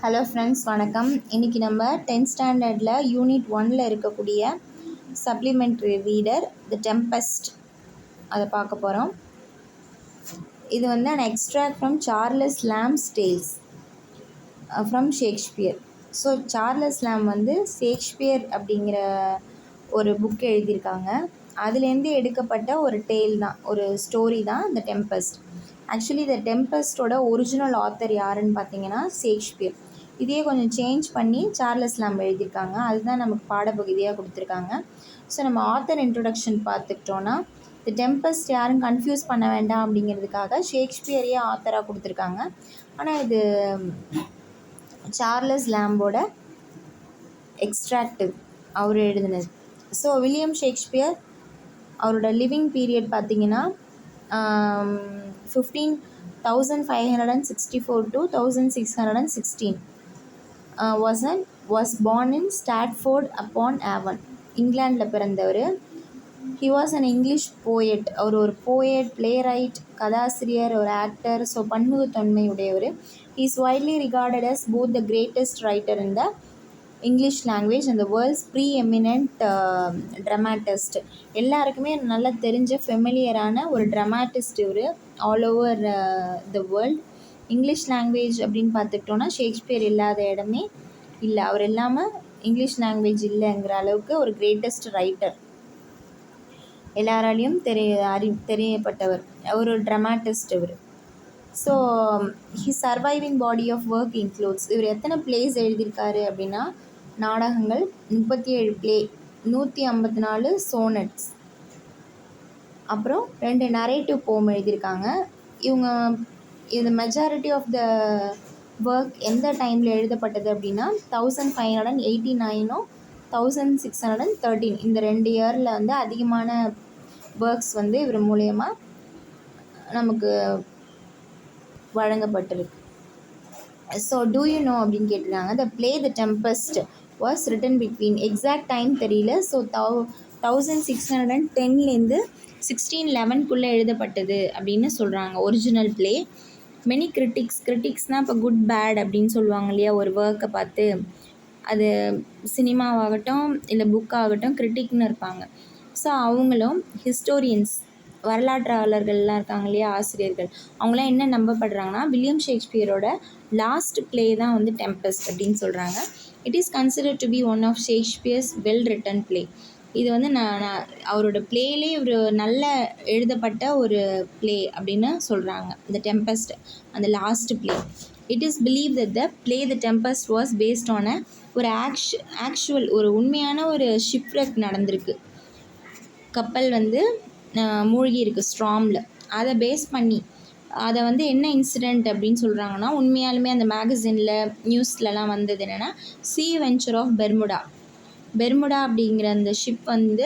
Hello friends, வணக்கம். இன்றைக்கி நம்ம 10th ஸ்டாண்டர்டில் யூனிட் 1ல் இருக்கக்கூடிய சப்ளிமெண்ட்ரி ரீடர் தி டெம்பஸ்ட் அதை பார்க்க போகிறோம். இது வந்து an extract from Charles Lamb's tales from Shakespeare. So Charles லாம் வந்து ஷேக்ஸ்பியர் அப்படிங்கிற ஒரு புக் எழுதியிருக்காங்க. அதுலேருந்து எடுக்கப்பட்ட ஒரு டேல் தான், ஒரு ஸ்டோரி தான் த டெம்பஸ்ட். ஆக்சுவலி த டெம்பஸ்டோட ஒரிஜினல் ஆத்தர் யாருன்னு பார்த்தீங்கன்னா ஷேக்ஸ்பியர். இதையே கொஞ்சம் சேஞ்ச் பண்ணி சார்லஸ் லாம் எழுதியிருக்காங்க. அதுதான் நமக்கு பாடப்பகுதியாக கொடுத்துருக்காங்க. ஸோ நம்ம ஆத்தர் இன்ட்ரொடக்ஷன் பார்த்துக்கிட்டோன்னா, தி டெம்பஸ்ட் யாரும் கன்ஃபியூஸ் பண்ண வேண்டாம் அப்படிங்கிறதுக்காக ஷேக்ஸ்பியரையே ஆத்தராக கொடுத்துருக்காங்க. ஆனால் இது சார்லஸ் லாம்போட எக்ஸ்ட்ராக்டிவ் அவர் எழுதினது. ஸோ வில்லியம் ஷேக்ஸ்பியர் அவரோட லிவிங் பீரியட் பார்த்திங்கன்னா 1564 to 1616 was born in Stratford upon Avon. இங்கிலாண்டில் பிறந்தவர். He was an English poet. அவர் ஒரு போயட், பிளேரைட், கதாசிரியர், ஒரு ஆக்டர். ஸோ பன்முகத்தன்மை உடையவர். He is widely regarded as both the greatest writer in the English language and the world's preeminent dramatist. எல்லாருக்குமே நல்லா தெரிஞ்ச ஃபெமிலியரான ஒரு ட்ரமாட்டிஸ்ட் இவர் all over the world. English language அப்படின்னு பார்த்துக்கிட்டோன்னா ஷேக்ஸ்பியர் இல்லாத இடமே இல்லை. அவர் இல்லாமல் இங்கிலீஷ் லாங்குவேஜ் இல்லைங்கிற அளவுக்கு ஒரு கிரேட்டஸ்ட் ரைட்டர், எல்லாராலையும் தெரியப்பட்டவர், ஒரு ட்ரமாட்டிஸ்ட் இவர். So his surviving body of work includes, இவர் எத்தனை பிளேஸ் எழுதியிருக்காரு அப்படின்னா, நாடகங்கள் 37 பிளே, 154 சோனட்ஸ், அப்புறம் 2 நரேட்டிவ் போம் எழுதியிருக்காங்க. இவங்க இது மெஜாரிட்டி ஆஃப் த ஒர்க் எந்த டைமில் எழுதப்பட்டது அப்படின்னா 1589 1613, இந்த 2 இயரில் வந்து அதிகமான ஒர்க்ஸ் வந்து இவர் மூலயமா நமக்கு வழங்கப்பட்டிருக்கு. ஸோ டூ யூ நோ அப்படின்னு கேட்டிருக்காங்க. The play the tempest was written between, exact time தெரியல. ஸோ 1610லேருந்து 1611 எழுதப்பட்டது அப்படின்னு சொல்கிறாங்க ஒரிஜினல் பிளே. மெனி கிரிட்டிக்ஸ்னால் இப்போ குட் பேட் அப்படின்னு சொல்லுவாங்க இல்லையா, ஒரு ஒர்க்கை பார்த்து. அது சினிமாவாகட்டும் இல்லை புக்காகட்டும் கிரிட்டிக்னு இருப்பாங்க. ஸோ அவங்களும் ஹிஸ்டோரியன்ஸ், வரலாற்றாளர்கள்லாம் இருக்காங்க இல்லையா, ஆசிரியர்கள், அவங்களாம் என்ன நம்பப்படுறாங்கன்னா வில்லியம் ஷேக்ஸ்பியரோட லாஸ்ட் பிளே தான் வந்து டெம்பஸ்ட் அப்படின்னு சொல்கிறாங்க. It is considered to be one of Shakespeare's well written play. இது வந்து நான் அவரோட பிளேலே ஒரு நல்ல எழுதப்பட்ட ஒரு பிளே அப்படின்னு சொல்கிறாங்க இந்த டெம்பஸ்ட், அந்த last play. It is believe that the play the tempest was based on ஒரு ஆக்சுவல், ஒரு உண்மையான ஒரு ஷிப்ரெக் நடந்திருக்கு. கப்பல் வந்து மூழ்கி இருக்குது ஸ்ட்ராமில். அதை பேஸ் பண்ணி அதை வந்து என்ன இன்சிடெண்ட் அப்படின்னு சொல்கிறாங்கன்னா, உண்மையாலுமே அந்த மேகசினில் நியூஸ்லலாம் வந்தது என்னென்னா, சீ வென்ச்சர் ஆஃப் பெர்முடா அப்படிங்கிற அந்த ஷிப் வந்து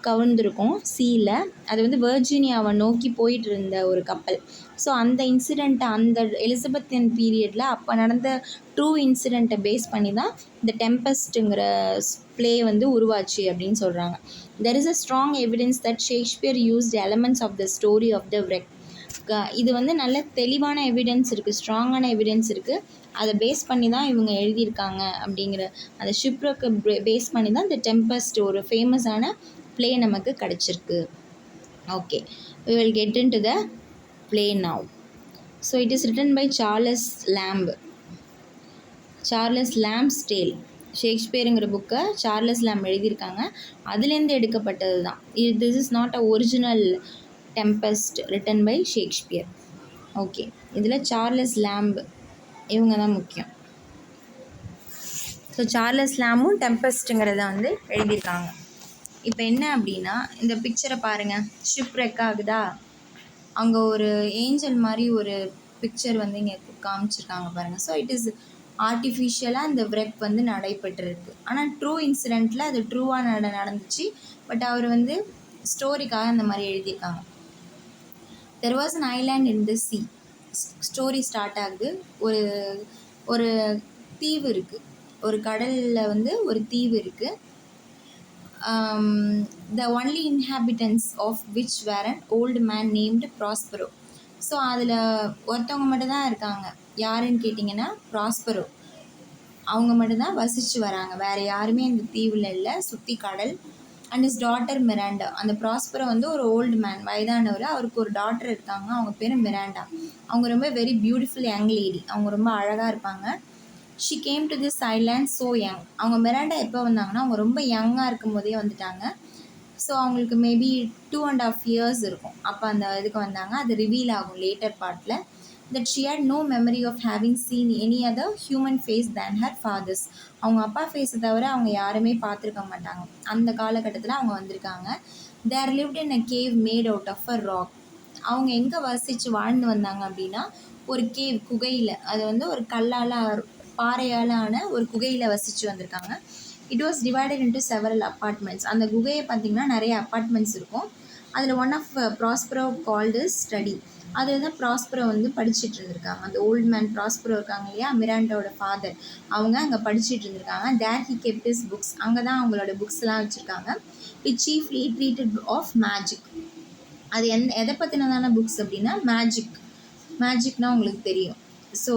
கவுந்திருக்கும் சீல. அது வந்து வெர்ஜீனியாவை நோக்கி போயிட்டு இருந்த ஒரு கப்பல். ஸோ அந்த இன்சிடெண்ட்டை, அந்த எலிசபெத்தியன் பீரியடில் அப்போ நடந்த ட்ரூ இன்சிடெண்ட்டை பேஸ் பண்ணி தான் இந்த டெம்பஸ்ட்டுங்கிற பிளே வந்து உருவாச்சு அப்படின்னு சொல்கிறாங்க. There is a strong evidence that Shakespeare used elements of the story of the wreck. இது வந்து நல்ல தெளிவான எவிடன்ஸ் இருக்குது, ஸ்ட்ராங்கான எவிடன்ஸ் இருக்குது. அதை பேஸ் பண்ணி தான் இவங்க எழுதியிருக்காங்க அப்படிங்கிற அந்த ஷிப்ரெக்கை பேஸ் பண்ணி தான் இந்த டெம்பஸ்ட் ஒரு ஃபேமஸான play நமக்கு கிடச்சிருக்கு. Okay, we will get into the play now. So it is written by Charles Lamb's tale. ஷேக்ஸ்பியருங்கிற புக்கை சார்லஸ் லாம் எழுதியிருக்காங்க. அதுலேருந்து எடுக்கப்பட்டது தான். This is not a original tempest written by Shakespeare. Okay, இதில் சார்லஸ் லாம்ப் இவங்க தான் முக்கியம். ஸோ சார்லஸ் லாமும் டெம்பஸ்ட்டுங்கிறத வந்து எழுதியிருக்காங்க. இப்போ என்ன அப்படின்னா, இந்த பிக்சரை பாருங்கள், ஷிப் ரெக் ஆகுதா, அங்கே ஒரு ஏஞ்சல் மாதிரி ஒரு பிக்சர் வந்து இங்கே காமிச்சிருக்காங்க பாருங்கள். ஸோ இட் இஸ் ஆர்டிஃபிஷியலாக இந்த wreck வந்து நடைபெற்றிருக்கு. ஆனால் ட்ரூ இன்சிடெண்ட்டில் அது ட்ரூவாக நடந்துச்சு. பட் அவர் வந்து ஸ்டோரிக்காக அந்த மாதிரி எழுதியிருக்காங்க. There was an island in the sea. Story start ஆகுது. ஒரு தீவு இருக்குது, ஒரு கடலில் வந்து ஒரு தீவு இருக்குது. The only inhabitants of which were an old man named Prospero. So அதில் ஒருத்தவங்க மட்டும்தான் இருக்காங்க. யாருன்னு கேட்டிங்கன்னா ப்ராஸ்பரோ. அவங்க மட்டும்தான் வசித்து வராங்க, வேறு யாருமே இந்த தீவில் இல்லை, சுற்றி கடல். And his daughter Miranda. அந்த ப்ராஸ்பரோ வந்து ஒரு ஓல்டு மேன், வயதானவர். அவருக்கு ஒரு டாட்டர் இருக்காங்க, அவங்க பேர் மிராண்டா. அவங்க ரொம்ப வெரி பியூட்டிஃபுல் யங் லேடி, அவங்க ரொம்ப அழகாக இருப்பாங்க. She came to this island so young. அவங்க மிராண்டா எப்போ வந்தாங்கன்னா அவங்க ரொம்ப யங்காக இருக்கும் போதே வந்துட்டாங்க. ஸோ அவங்களுக்கு மேபி 2.5 years இருக்கும் அப்போ அந்த இதுக்கு வந்தாங்க. அது ரிவீல் ஆகும் லேட்டர் பார்ட்டில். that she had no memory of having seen any other human face than her father's. அவங்க அப்பா ஃபேஸை தவிர அவங்க யாருமே பார்த்துருக்க மாட்டாங்க. அந்த காலகட்டத்தில் அவங்க வந்திருக்காங்க. தேர் lived in a cave made out of a rock. அவங்க எங்கே வசித்து வாழ்ந்து வந்தாங்க அப்படின்னா ஒரு கேவ், குகையில். அது வந்து ஒரு கல்லால் பாறையால் ஆன ஒரு குகையில் வசித்து வந்திருக்காங்க. It was divided into several apartments. அந்த குகையை பார்த்திங்கன்னா நிறைய அப்பார்ட்மெண்ட்ஸ் இருக்கும். அதில் one of Prospero called study. அதில் தான் ப்ராஸ்பரோ வந்து படிச்சுட்டு இருந்திருக்காங்க. அந்த ஓல்டு மேன் ப்ராஸ்பரோ இருக்காங்க இல்லையா, மிராண்டாவோட ஃபாதர், அவங்க அங்கே படிச்சுட்டு இருந்திருக்காங்க. There he kept his books. அங்கே தான் அவங்களோட புக்ஸ்லாம் வச்சுருக்காங்க. It chiefly treated of magic. அது எதை பற்றினதான புக்ஸ் அப்படின்னா மேஜிக்னால் உங்களுக்கு தெரியும். ஸோ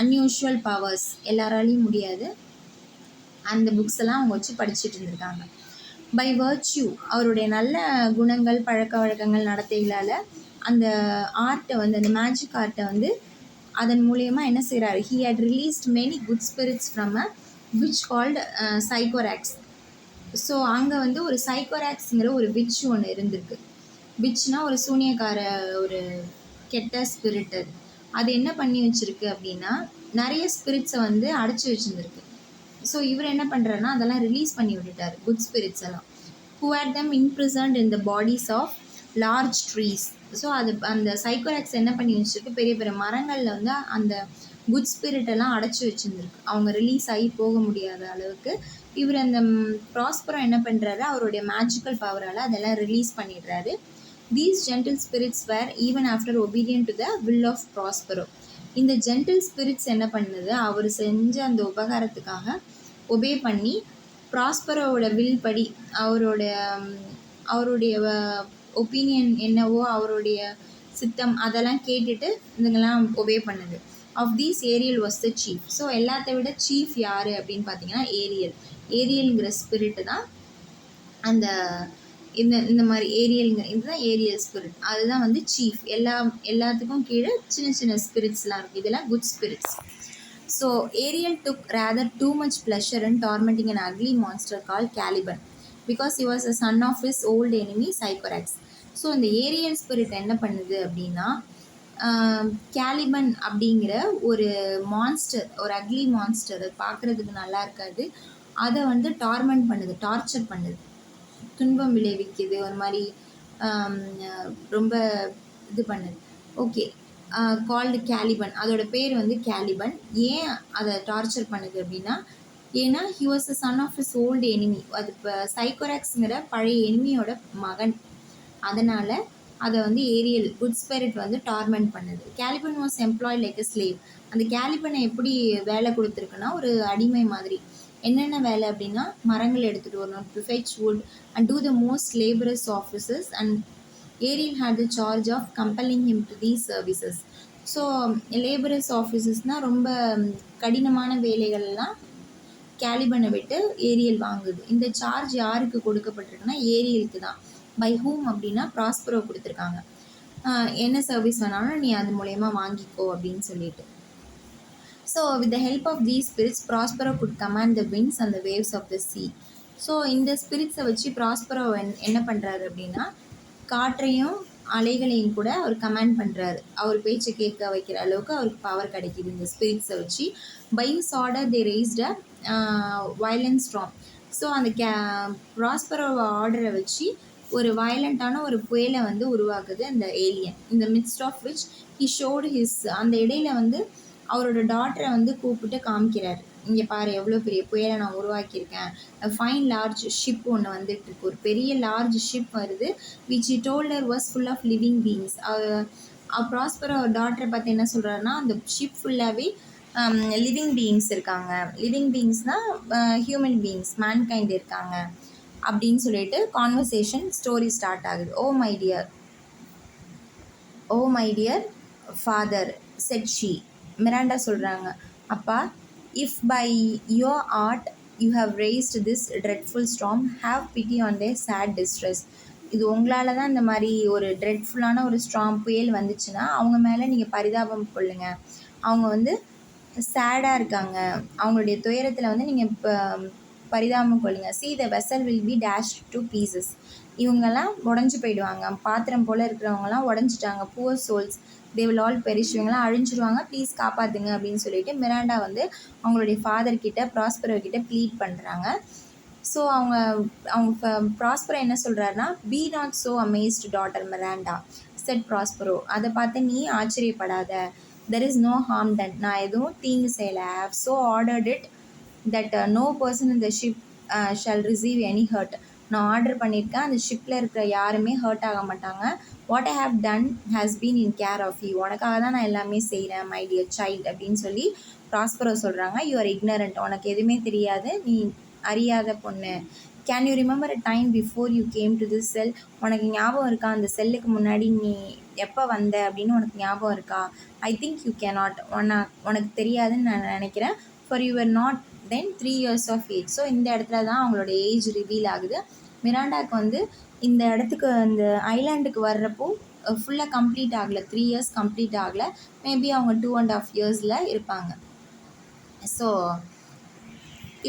அன்யூஷுவல் பவர்ஸ், எல்லாராலையும் முடியாது, அந்த புக்ஸ் எல்லாம் அவங்க வச்சு படிச்சுட்டு இருந்திருக்காங்க. பை வர்ச்சியூ, அவருடைய நல்ல குணங்கள், பழக்க வழக்கங்கள், நடத்தைகளால் அந்த ஆர்ட்டை வந்து, அந்த மேஜிக் ஆர்ட்டை வந்து அதன் மூலயமா என்ன செய்கிறாரு, he had released many good spirits from a witch called Sycorax. So அங்கே வந்து ஒரு சைக்கோராக்ஸுங்கிற ஒரு விச் ஒன்று இருந்திருக்கு. விச்னா ஒரு சூனியக்கார, ஒரு கெட்ட ஸ்பிரிட். அது என்ன பண்ணி வச்சுருக்கு அப்படின்னா நிறைய ஸ்பிரிட்ஸை வந்து அடைச்சி வச்சுருந்துருக்கு. ஸோ இவர் என்ன பண்ணுறாருன்னா அதெல்லாம் ரிலீஸ் பண்ணி விட்டுட்டார், குட் ஸ்பிரிட்ஸ் எல்லாம். Who had them imprisoned in the bodies of large trees. So அது அந்த சைக்கோராக்ஸ் என்ன பண்ணி வச்சுருக்கு, பெரிய பெரிய மரங்களில் வந்து அந்த குட் ஸ்பிரிட்டெல்லாம் அடைச்சி வச்சுருந்துருக்கு. அவங்க ரிலீஸ் ஆகி போக முடியாத அளவுக்கு இவர் அந்த ப்ராஸ்பரோ என்ன பண்ணுறாரு, அவருடைய மேஜிக்கல் பவரால் அதெல்லாம் ரிலீஸ் பண்ணிடுறாரு. These gentle spirits were even after obedient to the will of Prospero. இந்த ஜென்டில் ஸ்பிரிட்ஸ் என்ன பண்ணுது, அவர் செஞ்ச அந்த உபகாரத்துக்காக ஒபே பண்ணி ப்ராஸ்பரோவோட வில் படி, அவருடைய ஒப்பீனியன் என்னவோ, அவருடைய சித்தம் அதெல்லாம் கேட்டுட்டு இதுங்கெல்லாம் ஒபே பண்ணுது. Of these Ariel was the chief. So எல்லாத்த விட சீஃப் யார் அப்படின்னு பார்த்தீங்கன்னா ஏரியல்ங்கிற ஸ்பிரிட்டு தான் அந்த இந்த மாதிரி இதுதான் ஏரியல் ஸ்பிரிட். அதுதான் வந்து சீஃப். எல்லாத்துக்கும் கீழே சின்ன சின்ன ஸ்பிரிட்ஸ்லாம் இருக்குது. இதெல்லாம் good spirits. So Ariel took rather too much pleasure in tormenting an ugly monster called Caliban because he was a son of his old enemy Sycorax. So இந்த ஏரியல் ஸ்பிரிட் என்ன பண்ணுது அப்படின்னா கேலிபன் அப்படிங்கிற ஒரு மான்ஸ்டர், ஒரு ugly monster, அது பார்க்குறதுக்கு நல்லா இருக்காது, அதை வந்து டார்மெண்ட் பண்ணுது, டார்ச்சர் பண்ணுது, துன்பம் விளைவிக்குது, ஒரு மாதிரி ரொம்ப இது பண்ணுது. Okay, called Caliban. அதோட பேர் வந்து கேலிபன். ஏன் அதை டார்ச்சர் பண்ணுது அப்படின்னா, ஏன்னா he was the son of his old enemy. அது இப்போ சைக்கோராக்ஸுங்கிற பழைய எனிமியோட மகன். அதனால் அதை வந்து ஏரியல் குட் ஸ்பிரிட் வந்து டார்மெண்ட் பண்ணுது. Caliban was employed like a slave. அந்த கேலிபனை எப்படி வேலை கொடுத்துருக்குன்னா ஒரு அடிமை மாதிரி. என்னென்ன வேலை அப்படின்னா மரங்கள் எடுத்துகிட்டு வரணும், to fetch wood and do the most laborious offices, and Ariel had the charge of compelling him to these services. So laborious ஆஃபீஸஸ்னால் ரொம்ப கடினமான வேலைகள்லாம் கேலிபனை விட்டு ஏரியல் வாங்குது. இந்த சார்ஜ் யாருக்கு கொடுக்கப்பட்டிருக்குன்னா ஏரியலுக்கு தான். பை ஹூம் அப்படின்னா ப்ராஸ்பரோ கொடுத்துருக்காங்க. என்ன சர்வீஸ் வேணாலும் நீ அது மூலயமா வாங்கிக்கோ அப்படின்னு சொல்லிட்டு. So with the help of these spirits Prospero could command the winds and the waves of the sea. So இந்த ஸ்பிரிட்ஸை வச்சு ப்ராஸ்பரோ என்ன பண்ணுறாரு அப்படின்னா காற்றையும் அலைகளையும் கூட அவர் கமாண்ட் பண்ணுறாரு. அவர் பேச்சை கேட்க வைக்கிற அளவுக்கு அவருக்கு பவர் கிடைக்கிது இந்த ஸ்பிரிட்ஸை வச்சு. By his order they raised a violent storm. So அந்த ப்ராஸ்பரோ ஆர்டரை வச்சு ஒரு வயலண்ட்டான ஒரு புயலை வந்து உருவாக்குது அந்த ஏலியன். இந்த midst of which he showed his, அந்த இடையில வந்து அவரோட டாட்டரை வந்து கூப்பிட்டு காமிக்கிறார். இங்கே பாரு எவ்வளோ பெரிய புயலை நான் உருவாக்கியிருக்கேன். ஃபைன் லார்ஜ் ஷிப் ஒன்று வந்துட்டு இருக்கு, ஒரு பெரிய லார்ஜ் ஷிப் வருது. Which he told her was full of living beings. Prospero டாட்டரை பார்த்து என்ன சொல்கிறாருன்னா அந்த ஷிப் ஃபுல்லாகவே லிவிங் பீயிங்ஸ் இருக்காங்க. லிவிங் பீயிங்ஸ்னால் ஹியூமன் பீயிங்ஸ், மேன்கைண்ட் இருக்காங்க அப்படின்னு சொல்லிட்டு கான்வர்சேஷன் ஸ்டோரி ஸ்டார்ட் ஆகுது. Oh my dear father said she. Miranda சொல்கிறாங்க, அப்பா if by your art you have raised this dreadful storm, have pity on their sad distress. இது உங்களால் தான் இந்த மாதிரி ஒரு ட்ரெட்ஃபுல்லான ஒரு ஸ்ட்ராங் புயல் வந்துச்சுன்னா அவங்க மேலே நீங்கள் பரிதாபம் கொள்ளுங்க. அவங்க வந்து சேடாக இருக்காங்க, அவங்களுடைய துயரத்தில் வந்து நீங்கள் இப்போ பரிதாபம் கொள்ளுங்க. see the vessel will be dashed to pieces. இவங்கெல்லாம் உடஞ்சி போயிடுவாங்க, பாத்திரம் போல் இருக்கிறவங்கலாம் உடஞ்சிட்டாங்க. poor souls they will all perish. இவங்கெல்லாம் அழிஞ்சிடுவாங்க, ப்ளீஸ் காப்பாற்றுங்க அப்படின்னு சொல்லிட்டு மிராண்டா வந்து அவங்களுடைய ஃபாதர்கிட்ட ப்ராஸ்பரோ கிட்ட ப்ளீட் பண்ணுறாங்க. ஸோ அவங்க ப்ராஸ்பரோ என்ன சொல்கிறாருன்னா, be not so amazed daughter Miranda said Prospero. அதை பார்த்து நீ ஆச்சரியப்படாத. There is no harm done. நான் எதுவும் தீங்கு செய்யலை. I have so ordered it that no person in the ship shall receive any hurt. நான் ஆர்டர் பண்ணியிருக்கேன், அந்த ஷிப்பில் இருக்கிற யாருமே ஹர்ட் ஆக மாட்டாங்க. What I have done has been in care of you. உனக்காக தான் நான் எல்லாமே செய்கிறேன் மை டியர் சைல்டு அப்படின்னு சொல்லி ப்ராஸ்பரோ சொல்கிறாங்க. You are ignorant. உனக்கு எதுவுமே தெரியாது, நீ அறியாத பொண்ணு. Can you remember a time before you came to this செல். உனக்கு ஞாபகம் இருக்கா அந்த செல்லுக்கு முன்னாடி நீ எப்போ வந்த அப்படின்னு உனக்கு ஞாபகம் இருக்கா? I think you cannot. உனக்கு தெரியாதுன்னு நான் நினைக்கிறேன். For you are not then 3 years of age. So இந்த இடத்துல தான் அவங்களோட ஏஜ் ரிவீல் ஆகுது. மிராண்டாவுக்கு வந்து இந்த இடத்துக்கு இந்த ஐலாண்டுக்கு வர்றப்போ ஃபுல்லாக கம்ப்ளீட் ஆகலை, 3 years கம்ப்ளீட் ஆகலை. மேபி அவங்க 2.5 years இருப்பாங்க. ஸோ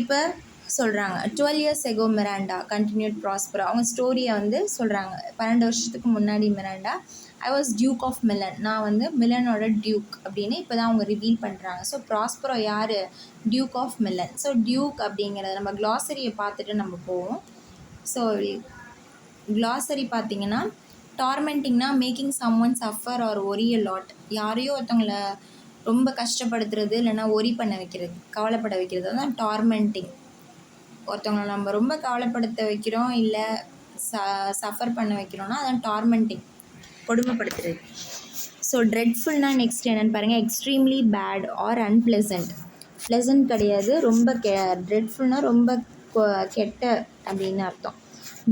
இப்போ சொல்கிறாங்க 12 years ago Miranda continued Prospero. அவங்க ஸ்டோரியை வந்து சொல்கிறாங்க. 12 வருஷத்துக்கு முன்னாடி Miranda, I was duke of Milan. நான் வந்து மிலனோட டியூக் அப்படின்னு இப்போ தான் அவங்க ரிவீல் பண்ணுறாங்க. ஸோ ப்ராஸ்பரோ யார்? Duke of Milan. So Duke அப்படிங்கிறத நம்ம க்ளாசரியை பார்த்துட்டு நம்ம போவோம். ஸோ க்ளாசரி பார்த்திங்கன்னா, டார்மெண்டிங்னா making someone suffer or worry a lot. யாரையோ ஒருத்தவங்களை ரொம்ப கஷ்டப்படுத்துறது, இல்லைனா ஒரி பண்ண வைக்கிறது, கவலைப்பட வைக்கிறது, அதுதான் டார்மெண்டிங். ஒருத்தவங்களை நம்ம ரொம்ப கவலைப்படுத்த வைக்கிறோம், இல்லை சஃபர் பண்ண வைக்கிறோன்னா அதான் டார்மெண்டிங், கொடுமைப்படுத்துறது. ஸோ ட்ரெட்ஃபுல்னால் நெக்ஸ்ட் என்னென்னு பாருங்கள். Extremely bad or unpleasant. Pleasant கிடையாது, ரொம்ப ட்ரெட்ஃபுல்னால் ரொம்ப கெட்ட அப்படின்னு அர்த்தம்.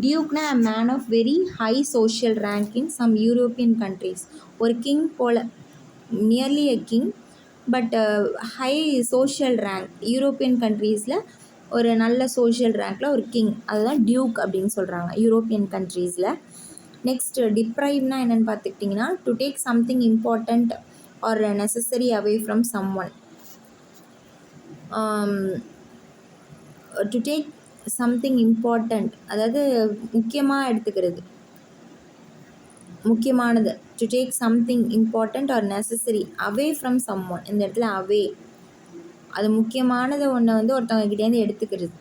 டியூக்னா a man of very high social rank in some European countries. ஒரு கிங் போல், nearly a king but high social rank. European கண்ட்ரீஸில் ஒரு நல்ல சோஷியல் ரேங்க்கில் ஒரு கிங், அதுதான் டியூக் அப்படின்னு சொல்கிறாங்க யூரோப்பியன் கண்ட்ரீஸில். நெக்ஸ்ட்டு டிப்ரைவ்னா என்னென்னு பார்த்துக்கிட்டிங்கன்னா, to take something important or necessary away from someone. To take something important, அதாவது முக்கியமாக எடுத்துக்கிறது, முக்கியமானது. To take something important or necessary away from someone. இந்த இடத்துல அவே, அது முக்கியமானது ஒன்றை வந்து ஒருத்தவங்க கிட்டேருந்து எடுத்துக்கிறது,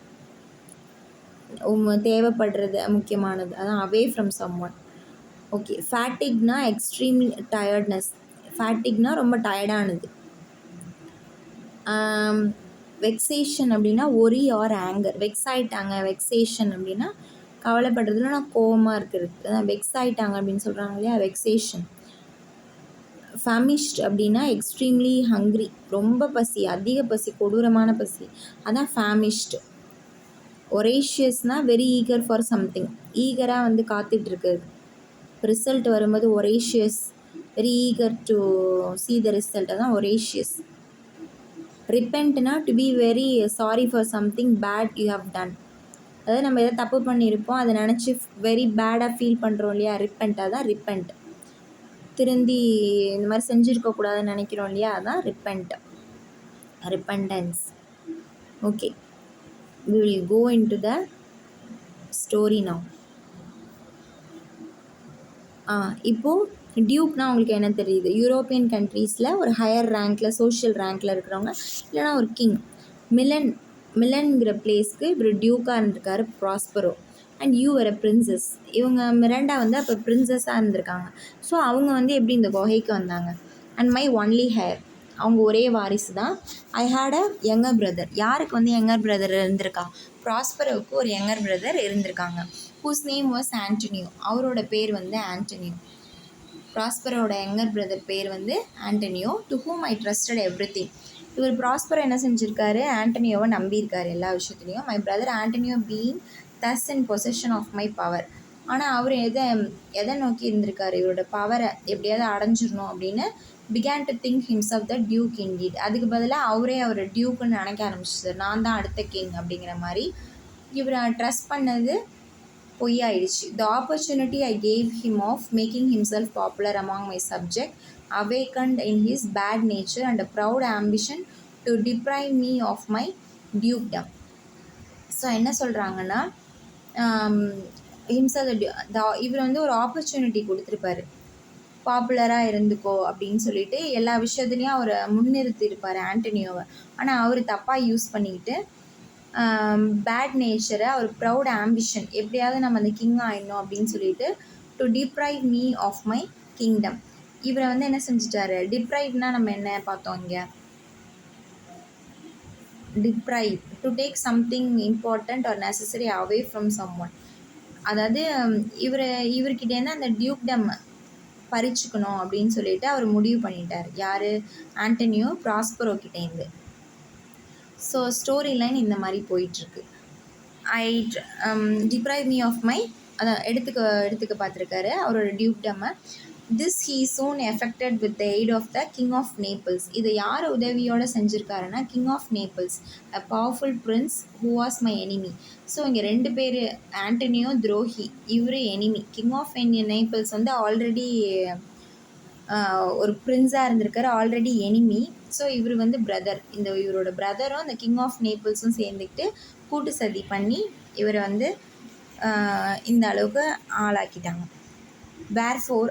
தேவைப்படுறது முக்கியமானது, அதான் away from someone. Okay. ஃபேட்டிக்னா எக்ஸ்ட்ரீம்லி டயர்ட்னஸ். ஃபேட்டிக்னா ரொம்ப டயர்டானது. வெக்ஸேஷன் அப்படின்னா ஒரி ஆர் ஆங்கர். வெக்ஸ் ஆகிட்டாங்க. வெக்ஸேஷன் அப்படின்னா கவலைப்படுறதுல நான் கோவமாக இருக்கிறது, அதான் வெக்ஸ் ஆகிட்டாங்க அப்படின்னு சொல்கிறாங்க இல்லையா, வெக்ஸேஷன். ஃபேமிஷ்ட் அப்படின்னா எக்ஸ்ட்ரீம்லி ஹங்க்ரி, ரொம்ப பசி, அதிக பசி, கொடூரமான பசி, அதான் ஃபேமிஷ்ட். ஒரேஷியஸ்னால் வெரி ஈகர் ஃபார் சம்திங், ஈகராக வந்து காத்துட்ருக்குது. ரிசல்ட் வரும்போது voracious, very eager to see the result, அதான் ஒரேஷியஸ். ரிப்பெண்ட்னா to be very sorry for something bad you have done. அதாவது நம்ம எதாவது தப்பு பண்ணியிருப்போம், அதை நினச்சி வெரி பேடாக ஃபீல் பண்ணுறோம் இல்லையா, ரிப்பெண்ட், அதான் ரிப்பெண்ட். திருந்தி இந்த மாதிரி செஞ்சுருக்கக்கூடாதுன்னு நினைக்கிறோம் இல்லையா, அதான் repent, repentance. Okay, we will go into the story now. இப்போது டியூக்னா உங்களுக்கு என்ன தெரியுது? யூரோப்பியன் கண்ட்ரீஸில் ஒரு ஹையர் ரேங்க்கில், சோஷியல் ரேங்க்கில் இருக்கிறவங்க, இல்லைனா ஒரு கிங். மிலன்கிற பிளேஸ்க்கு இவர் டியூக்காக இருந்திருக்காரு Prospero. And you were a princess. இவங்க மிராண்டா வந்து அப்போ பிரின்சஸாக இருந்திருக்காங்க. ஸோ அவங்க வந்து எப்படி இந்த குகைக்கு வந்தாங்க? அண்ட் மை ஒன்லி ஹேர், அவங்க ஒரே வாரிசு தான். I had a younger brother. யாருக்கு வந்து யங்கர் பிரதர் இருந்திருக்கா? ப்ராஸ்பரோவுக்கு ஒரு யங்கர் பிரதர் இருந்திருக்காங்க. Whose name was Antonio. அவரோட பேர் வந்து ஆண்டனியோ. ப்ராஸ்பரோட யங்கர் பிரதர் பேர் வந்து Antonio. To whom I trusted everything. இவர் ப்ராஸ்பரோ என்ன செஞ்சுருக்காரு? ஆண்டனியோவை நம்பியிருக்காரு எல்லா விஷயத்துலையும். My brother Antonio being thus in possession of my power. ஆனால் அவர் எதை நோக்கி இருந்திருக்காரு? இவரோட பவரை எப்படியாவது அடைஞ்சிடணும் அப்படின்னு began to think himself the duke indeed. அதுக்கு பதிலாக அவர் டியூக்குன்னு நினைக்க ஆரம்பிச்சிட்டார். நான் தான் அடுத்த கிங் அப்படிங்கிற மாதிரி. இவரை ட்ரஸ்ட் பண்ணது பொய்யாயிடுச்சு. The opportunity I gave him of making himself popular among my subject awakened in his bad nature and a proud ambition to deprive me of my dukedom. So என்ன சொல்கிறாங்கன்னா, இவர் வந்து ஒரு ஆப்பர்ச்சுனிட்டி கொடுத்துருப்பாரு, பாப்புலராக இருந்துக்கோ அப்படின்னு சொல்லிட்டு எல்லா விஷயத்துலையும் அவரை முன்னிறுத்தியிருப்பார் ஆண்டனியோவை. ஆனால் அவர் தப்பாக யூஸ் பண்ணிக்கிட்டு பேட் நேச்சரை, ஒரு ப்ரௌட் ஆம்பிஷன், எப்படியாவது நம்ம அந்த கிங் ஆயிடணும் அப்படின்னு சொல்லிட்டு to deprive me of my kingdom. இவரை வந்து என்ன செஞ்சிட்டாரு, டிப்ரைவ்னா நம்ம என்ன பார்த்தோம் இங்கே, deprive to take something important or necessary away from someone. அதாவது இவர்கிட்டேருந்து அந்த டியூக்டம் பறிச்சுக்கணும் அப்படின்னு சொல்லிட்டு அவர் முடிவு பண்ணிட்டார். யார், ஆண்டனியோ ப்ராஸ்பரோ கிட்டேருந்து. ஸோ ஸ்டோரி லைன் இந்த மாதிரி போயிட்டுருக்கு. I deprive me of my, அதான் எடுத்துக்க பார்த்துருக்காரு அவரோட டியூக்டம்மை. This he soon effected with the aid of the king of Naples. இதை யார் உதவியோடு செஞ்சுருக்காருன்னா, King of Naples, a powerful prince who was my enemy. So இங்கே 2 பேர், ஆண்டனியோ துரோகி, இவர் எனிமி. கிங் ஆஃப் நேபிள்ஸ் வந்து ஆல்ரெடி ஒரு பிரின்ஸாக இருந்திருக்காரு, ஆல்ரெடி எனிமி. ஸோ இவர் வந்து பிரதர். இவரோட பிரதரும் இந்த கிங் ஆஃப் நேபிள்ஸும் சேர்ந்துக்கிட்டு கூட்டு சதி பண்ணி இவரை வந்து இந்த அளவுக்கு ஆளாக்கிட்டாங்க. Wherefore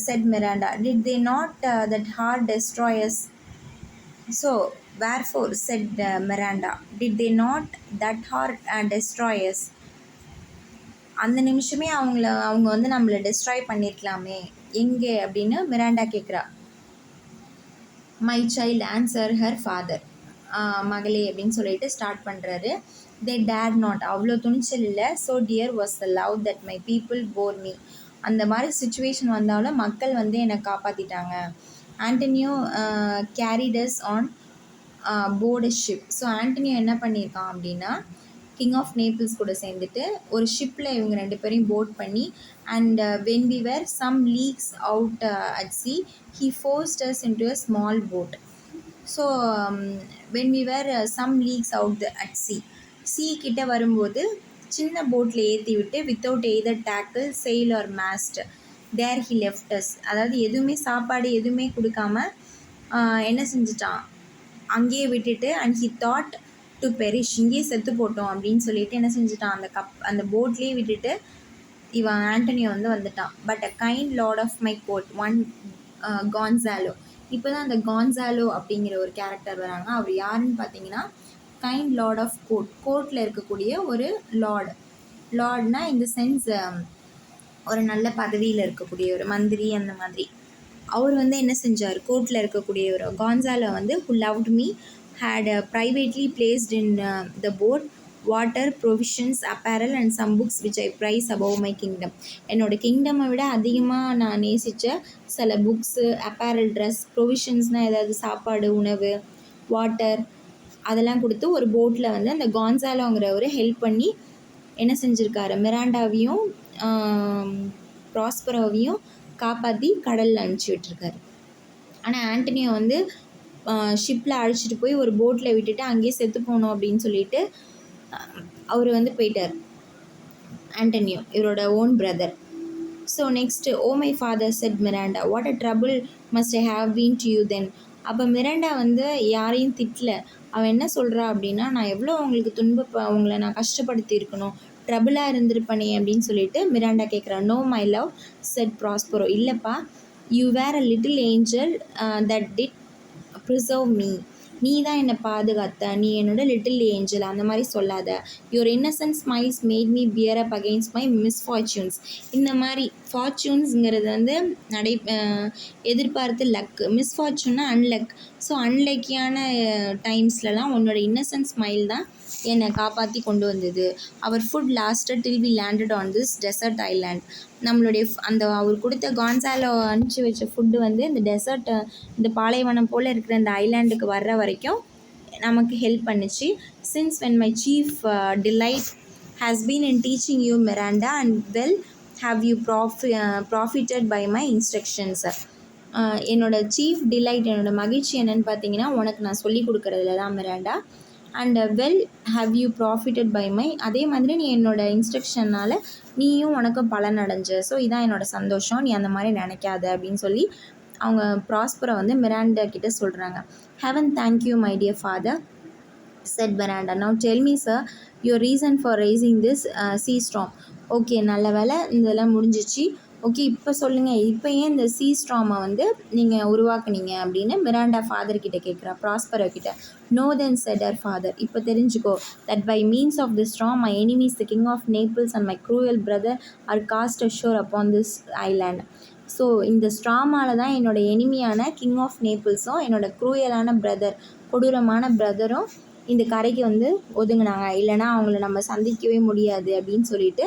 said Miranda, did they not that hard destroy us? So wherefore said Miranda, did they not that hard destroy us? அந்த நிமிஷமே அவங்க வந்து நம்மளை டெஸ்ட்ராய் பண்ணியிருக்கலாமே, எங்கே அப்படின்னு மிராண்டா கேட்குறா. My child answer her father, மகளே அப்படின்னு சொல்லிட்டு ஸ்டார்ட் பண்ணுறாரு. தே டேர் நாட், அவ்வளோ துணிச்சல் இல்லை. So dear was the love that my people bore me. அந்த மாதிரி சுச்சுவேஷன் வந்தாலும் மக்கள் வந்து என்னை காப்பாற்றிட்டாங்க. Antonio carried us on board ship. So Antonio என்ன பண்ணியிருக்கான் அப்படின்னா, கிங் ஆஃப் நேபிள்ஸ் கூட சேர்ந்துட்டு ஒரு ஷிப்பில் இவங்க 2 பேரையும் போட் பண்ணி, and when we were some leagues out at sea he forced us into a small boat. So when we were some leagues out at sea கிட்ட வரும்போது சின்ன போட்டில் ஏற்றி விட்டு without either tackle sail or mast there he left us. அதாவது எதுவுமே சாப்பாடு எதுவுமே கொடுக்காம என்ன செஞ்சிட்டான், அங்கேயே விட்டுட்டு, and he thought to perish, இங்கேயே செத்து போட்டோம் அப்படின்னு சொல்லிட்டு என்ன செஞ்சுட்டான், அந்த போட்லேயே விட்டுட்டு இவன் ஆண்டனியோ வந்து வந்துட்டான். But a kind lord of my court one Gonzalo. இப்போ தான் அந்த கான்சாலோ அப்படிங்கிற ஒரு கேரக்டர் வராங்க. அவர் யாருன்னு பார்த்தீங்கன்னா, கைண்ட் லார்ட் ஆஃப் கோர்ட்டில் இருக்கக்கூடிய ஒரு லார்ட்னா இந்த சென்ஸ் ஒரு நல்ல பதவியில் இருக்கக்கூடிய ஒரு மந்திரி அந்த மாதிரி. அவர் வந்து என்ன செஞ்சார், கோர்ட்டில் இருக்கக்கூடிய ஒரு கான்சாலோ வந்து who loved me had privately placed in the boat water, provisions, apparel and some books which I prize above my kingdom. என்னோடய கிங்டமை விட அதிகமாக நான் நேசித்த சில புக்ஸு, அப்பேரல், ட்ரெஸ், ப்ரொவிஷன்ஸ்னால் ஏதாவது சாப்பாடு, உணவு, வாட்டர், அதெல்லாம் கொடுத்து ஒரு போட்டில் வந்து அந்த கான்சாலோங்கிறவர் ஹெல்ப் பண்ணி என்ன செஞ்சுருக்காரு, மிராண்டாவையும் ப்ராஸ்பரோவையும் காப்பாற்றி கடலில் அனுப்பிச்சி விட்டுருக்காரு. ஆனால் ஆண்டனியோ வந்து ஷிப்பில் அழைச்சிட்டு போய் ஒரு போட்டில் விட்டுட்டு அங்கேயே செத்து போகணும் அப்படின்னு சொல்லிட்டு அவர் வந்து போயிட்டார், ஆண்டனியோ, இவரோட own brother. So next, oh my father said Miranda, what a trouble must I have been to you then. அப்போ மிராண்டா வந்து யாரையும் திட்டல. அவன் என்ன சொல்கிறா அப்படின்னா, நான் எவ்வளோ உங்களுக்கு உங்களை நான் கஷ்டப்படுத்தி இருக்கணும், ட்ரபுளாக இருந்திருப்பனே அப்படின்னு சொல்லிட்டு மிராண்டா கேட்குறான். No my love said Prospero, இல்லைப்பா, you were a little angel that did preserve me, நீ தான் என்னை பாதுகாத்த, நீ என்னோட லிட்டில் ஏஞ்சல், அந்த மாதிரி சொல்லாத. Your innocent smiles made me bear up against my misfortunes. இந்த மாதிரி ஃபார்ச்சூன்ஸுங்கிறது வந்து எதிர்பார்த்து லக்கு, மிஸ்ஃபார்ச்சூன்னா அன்லக். ஸோ அன்லக்கியான டைம்ஸ்லலாம் உன்னோட இன்னசென்ட் ஸ்மைல் தான் என்னை காப்பாற்றி கொண்டு வந்தது. Our food lasted till we landed on this desert island. நம்மளுடைய அந்த அவர் கொடுத்த கான்சாலோ அனுப்பிச்சி வச்ச ஃபுட்டு வந்து இந்த டெசர்ட், இந்த பாலைவனம் போல் இருக்கிற இந்த ஐலாண்டுக்கு வர்ற வரைக்கும் நமக்கு ஹெல்ப் பண்ணிச்சு. Since when my chief delight has been in teaching you Miranda and well have you profited by my instructions. என்னோட சீஃப் டிலைட், என்னோட மகிழ்ச்சி என்னன்னு பார்த்தீங்கன்னா, உனக்கு நான் சொல்லிக் கொடுக்குறதுல தான் Miranda. And well have you profited by my, அதே மாதிரி நீ என்னோட இன்ஸ்ட்ரக்ஷனால் நீயும் உனக்கும் பலன் அடைஞ்ச. ஸோ இதான் என்னோட சந்தோஷம், நீ அந்த மாதிரி நினைக்காத அப்படின்னு சொல்லி அவங்க ப்ராஸ்பரை வந்து மிராண்டா கிட்ட சொல்கிறாங்க. Heaven thank you my dear father said Miranda. Now tell me sir, your reason for raising this sea storm. Okay, நல்ல வேலை இதெல்லாம் முடிஞ்சிச்சு. ஓகே, இப்போ சொல்லுங்கள், இப்போ ஏன் இந்த சீ ஸ்ட்ராமை வந்து நீங்கள் உருவாக்குனீங்க அப்படின்னு மிராண்டா ஃபாதர் கிட்ட கேட்குறா, ப்ராஸ்பரோ கிட்ட. Know then said her father, இப்போ தெரிஞ்சுக்கோ, that by means of the storm my enemies the king of Naples and my cruel brother are cast ashore upon this island. So இந்த ஸ்ட்ராமால தான் என்னோட எனிமியான king of நேபிள்ஸும் என்னோட க்ரூயலான brother, கொடூரமான பிரதரும் இந்த கரைக்கு வந்து ஒதுங்கினாங்க, இல்லைனா அவங்கள நம்ம சந்திக்கவே முடியாது அப்படின்னு சொல்லிட்டு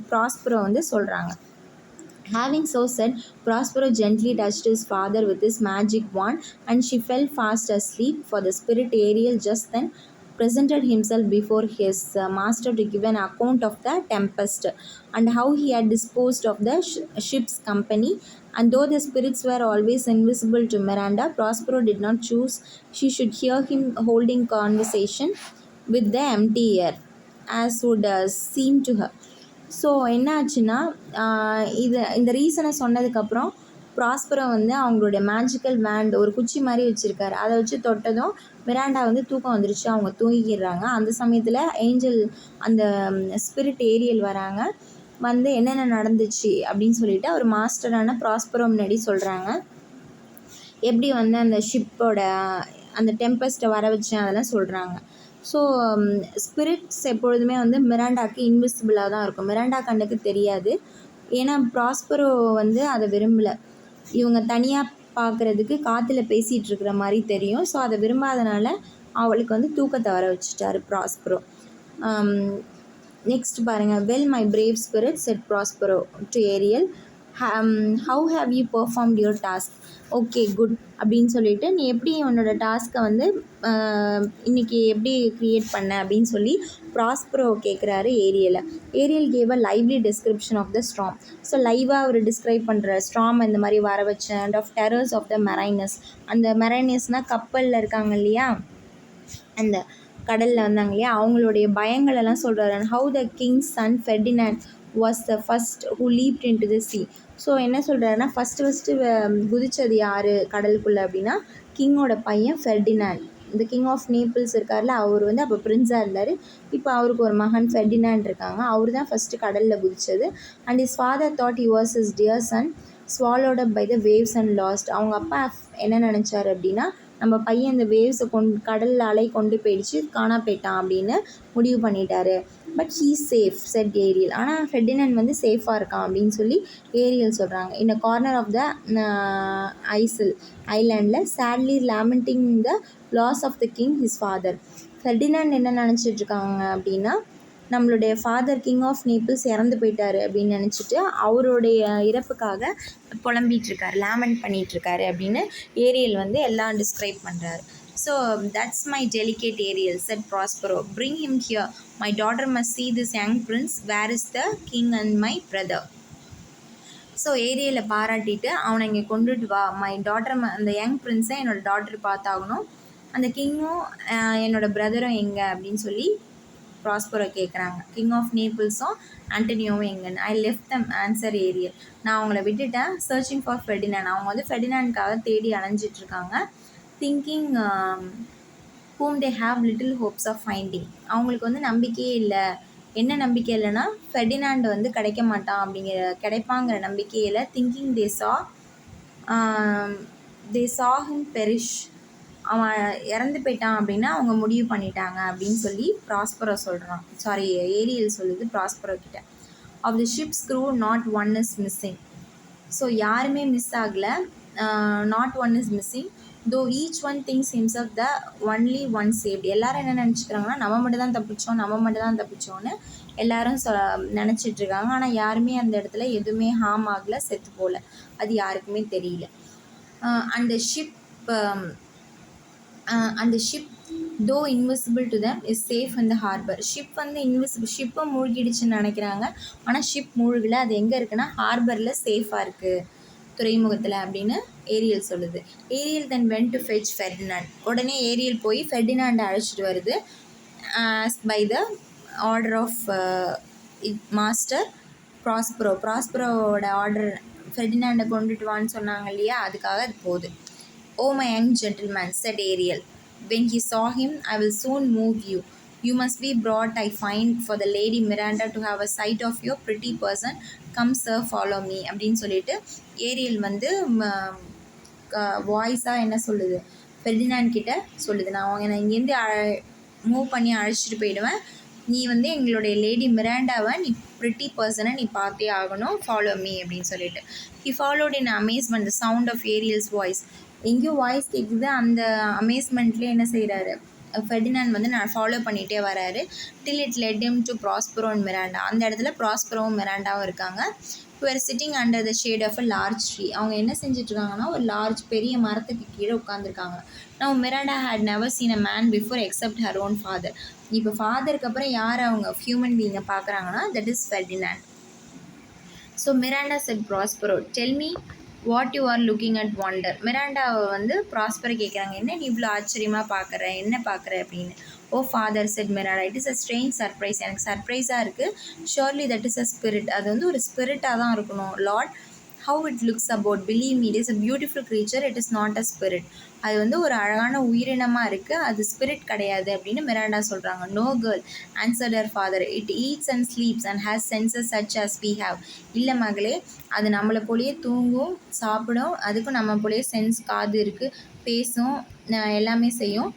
ப்ராஸ்பரோ வந்து சொல்கிறாங்க. Having so said, Prospero gently touched his father with his magic wand, and she fell fast asleep. For the spirit Ariel just then presented himself before his master to give an account of the tempest and how he had disposed of the ship's company. And though the spirits were always invisible to Miranda, Prospero did not choose she should hear him holding conversation with the empty air, as would seem to her. So என்ன ஆச்சுன்னா, இந்த ரீசனை சொன்னதுக்கப்புறம் Prospero வந்து அவங்களுடைய magical want, ஒரு குச்சி மாதிரி வச்சுருக்காரு, அதை வச்சு தொட்டதும் மிராண்டா வந்து தூக்கம் வந்துருச்சு, அவங்க தூங்கிடுறாங்க. அந்த சமயத்தில் ஏஞ்சல், அந்த ஸ்பிரிட் ஏரியல் வராங்க, வந்து என்னென்ன நடந்துச்சு அப்படின்னு சொல்லிட்டு அவர் மாஸ்டரான ப்ராஸ்பரோ முன்னாடி சொல்கிறாங்க. எப்படி வந்து அந்த ஷிப்போட அந்த டெம்பஸ்ட்டை வர வச்சேன் அதெல்லாம் சொல்கிறாங்க. ஸோ ஸ்பிரிட்ஸ் எப்பொழுதுமே வந்து மிராண்டாக்கு இன்விசிபிளாக தான் இருக்கும், மிராண்டா கண்ணுக்கு தெரியாது. ஏன்னா ப்ராஸ்பரோ வந்து அதை விரும்பலை, இவங்க தனியாக பார்க்குறதுக்கு காற்றுல பேசிகிட்டு இருக்கிற மாதிரி தெரியும். ஸோ அதை விரும்பாதனால அவளுக்கு வந்து தூக்கத்தை வர வச்சுட்டாரு ப்ராஸ்பரோ. நெக்ஸ்ட் பாருங்கள். Well my brave spirit said Prospero to Ariel, how have you performed your task. Okay good அப்படின்னு சொல்லிட்டு, நீ எப்படி உன்னோட டாஸ்க்கை வந்து இன்றைக்கி எப்படி க்ரியேட் பண்ண அப்படின்னு சொல்லி ப்ராஸ்பரோ கேட்குறாரு ஏரியலை. Ariel gave a lively description of the storm. So லைவாக அவர் டிஸ்கிரைப் பண்ணுற ஸ்ட்ராம் இந்த மாதிரி வர வச்சேன். And of terrors of the mariners, அந்த மெரைனஸ்னால் கப்பலில் இருக்காங்க இல்லையா, அந்த கடலில் வந்தாங்க இல்லையா, அவங்களுடைய பயங்களெல்லாம் சொல்கிறாரு. And how the king's son Ferdinand was the first who leapt into the sea. So என்ன சொல்கிறாருன்னா, ஃபஸ்ட்டு குதித்தது யார் கடலுக்குள்ளே அப்படின்னா கிங்கோட பையன் ஃபெர்டினாண்ட். இந்த கிங் ஆஃப் நேபிள்ஸ் இருக்கார்ல, அவர் வந்து அப்போ பிரின்ஸாக இருந்தார். இப்போ அவருக்கு ஒரு மகன் ஃபெர்டினாண்ட் இருக்காங்க, அவர் தான் ஃபஸ்ட்டு கடலில் குதித்தது. And his father thought he was his dear son swallowed up by the waves and lost. அவங்க அப்பா என்ன நினச்சார் அப்படின்னா, நம்ம பையன் இந்த வேவ்ஸை கடல் அலை கொண்டு போயிடுச்சு, காணா போயிட்டான் அப்படின்னு முடிவு பண்ணிட்டாரு. But he safe said Ariel. ஆனால் ஃபெர்டினாண்ட் வந்து சேஃபாக இருக்கான் அப்படின்னு சொல்லி ஏரியல் சொல்கிறாங்க. In a corner of the ஐலாண்டில் sadly lamenting the loss of the king his father. Ferdinand என்ன நினச்சிட்ருக்காங்க அப்படின்னா, நம்மளுடைய ஃபாதர் கிங் ஆஃப் நேபிள்ஸ் இறந்து போயிட்டார் அப்படின்னு நினச்சிட்டு அவருடைய இறப்புக்காக புலம்பிகிட்ருக்காரு, லேமெண்ட் பண்ணிகிட்ருக்காரு அப்படின்னு ஏரியல் வந்து எல்லாம் டிஸ்கிரைப் பண்ணுறாரு. So that's my delicate Ariel said Prospero, bring him here, my daughter must see this young prince, where is the king and my brother. So ஏரியலை பாராட்டிட்டு அவனை இங்கே கொண்டுட்டு வா, மை டாட்டர், அந்த யங் பிரின்ஸை என்னோடய டாட்டர் பார்த்தாகணும், அந்த கிங்கும் என்னோடய பிரதரும் எங்கே அப்படின்னு சொல்லி ப்ராஸ்பரோ கேட்குறாங்க. கிங் ஆஃப் நேபிள்ஸும் ஆண்டனியோவும் எங்கன்னு. I left them answer Ariel, நான் அவங்கள விட்டுட்டேன். சர்ச்சிங் ஃபார் ஃபெர்டினாண்ட், அவங்க வந்து ஃபெர்டினாண்ட்காக தேடி அலைஞ்சிட்ருக்காங்க. Thinking whom they have little hopes of finding, அவங்களுக்கு வந்து நம்பிக்கையே இல்லை. என்ன நம்பிக்கை இல்லைன்னா, ஃபெர்டினாண்ட் வந்து கிடைக்க மாட்டான் கிடைப்பாங்கிற நம்பிக்கையில். Thinking they saw him perish, அவன் இறந்து போயிட்டான் அப்படின்னா அவங்க முடிவு பண்ணிட்டாங்க அப்படின்னு சொல்லி ப்ராஸ்பரோ சொல்கிறான். ஏரியல் சொல்லுது ப்ராஸ்பரோ கிட்ட. Of the ships crew not one is missing. So யாருமே மிஸ் ஆகலை, not one is missing. Though each one thinks himself the only one saved. எல்லோரும் என்ன நினச்சிக்கிறாங்கன்னா, நம்ம மட்டும் தான் தப்பிச்சோன்னு எல்லோரும் நினச்சிட்ருக்காங்க. ஆனால் யாருமே அந்த இடத்துல எதுவுமே ஹார்ம் ஆகலை, செத்து போகல, அது யாருக்குமே தெரியல. அந்த ship though invisible to them is safe in the harbor. Ship வந்து ஷிப்பை மூழ்கிடுச்சுன்னு நினைக்கிறாங்க, ஆனால் ஷிப் மூழ்கலை, அது எங்கே இருக்குன்னா ஹார்பரில் சேஃபாக இருக்குது துறைமுகத்தில் அப்படின்னு ஏரியல் சொல்லுது. Ariel then went to fetch Ferdinand. உடனே ஏரியல் போய் ஃபெர்டினாண்டை அழைச்சிட்டு வருது. By the order of master ப்ராஸ்பரோட ஆர்டர். ஃபெர்டினாண்டை கொண்டுட்டு வான்னு சொன்னாங்க இல்லையா, அதுக்காக அது போகுது. "Oh my young gentleman," said Ariel, when he saw him, "I will soon move you. You must be brought, I find, for the Lady Miranda to have a sight of your pretty person. Come sir, follow me." அப்படின்னு சொல்லிட்டு Ariel வந்து வாய்ஸாக என்ன சொல்லுது, Ferdinand கிட்ட சொல்லுது, நான் இங்கேருந்து move பண்ணி அழைச்சிட்டு போயிடுவேன், நீ வந்து எங்களுடைய லேடி மிராண்டாவை, நீ ப்ரிட்டி பர்சனை நீ பார்த்தே ஆகணும், ஃபாலோ மீ அப்படின்னு சொல்லிட்டு. He followed in amazement the sound of Ariel's voice. எங்கேயோ வாய்ஸ் கேட்குது, அந்த அமேஸ்மெண்ட்லேயே என்ன செய்கிறாரு ஃபெர்டினாண்ட் வந்து நான் ஃபாலோ பண்ணிகிட்டே வராரு. Till it led him to Prospero and Miranda. அந்த இடத்துல ப்ராஸ்பரோவும் மிராண்டாவும் இருக்காங்க. Were sitting under the shade of a large tree. அவங்க என்ன செஞ்சிட்ருக்காங்கன்னா, ஒரு லார்ஜ் பெரிய மரத்துக்கு கீழே உட்காந்துருக்காங்க. நான் Miranda had never seen a man before except her own father. இப்போ ஃபாதருக்கு அப்புறம் யார் அவங்க ஹியூமன் பீயிங்கை பார்க்குறாங்கன்னா, that is Ferdinand. So Miranda said Prospero, tell me what you are looking at wonder. மிராண்டாவை வந்து ப்ராஸ்பரை கேட்குறாங்க, என்ன நீ இவ்வளோ ஆச்சரியமாக பார்க்குற, என்ன பார்க்குற அப்படின்னு. Oh father said Miranda, it is a strange surprise. எனக்கு சர்ப்ரைஸாக இருக்குது. Surely that is a spirit. அது வந்து ஒரு ஸ்பிரிட்டாக தான் இருக்கணும். Lord, how it looks about, believe me, it is a beautiful creature, it is not a spirit. அது வந்து ஒரு அழகான உயிரினமாக இருக்குது, அது ஸ்பிரிட் கிடையாது அப்படின்னு மிராண்டா சொல்கிறாங்க. No girl, answered her father, it eats and sleeps and has senses such as we have. இல்லை மகளே, அது நம்மளை போலேயே தூங்கும், சாப்பிடும், அதுக்கும் நம்ம போலேயே சென்ஸ், காது இருக்குது, பேசும், எல்லாமே செய்யும்.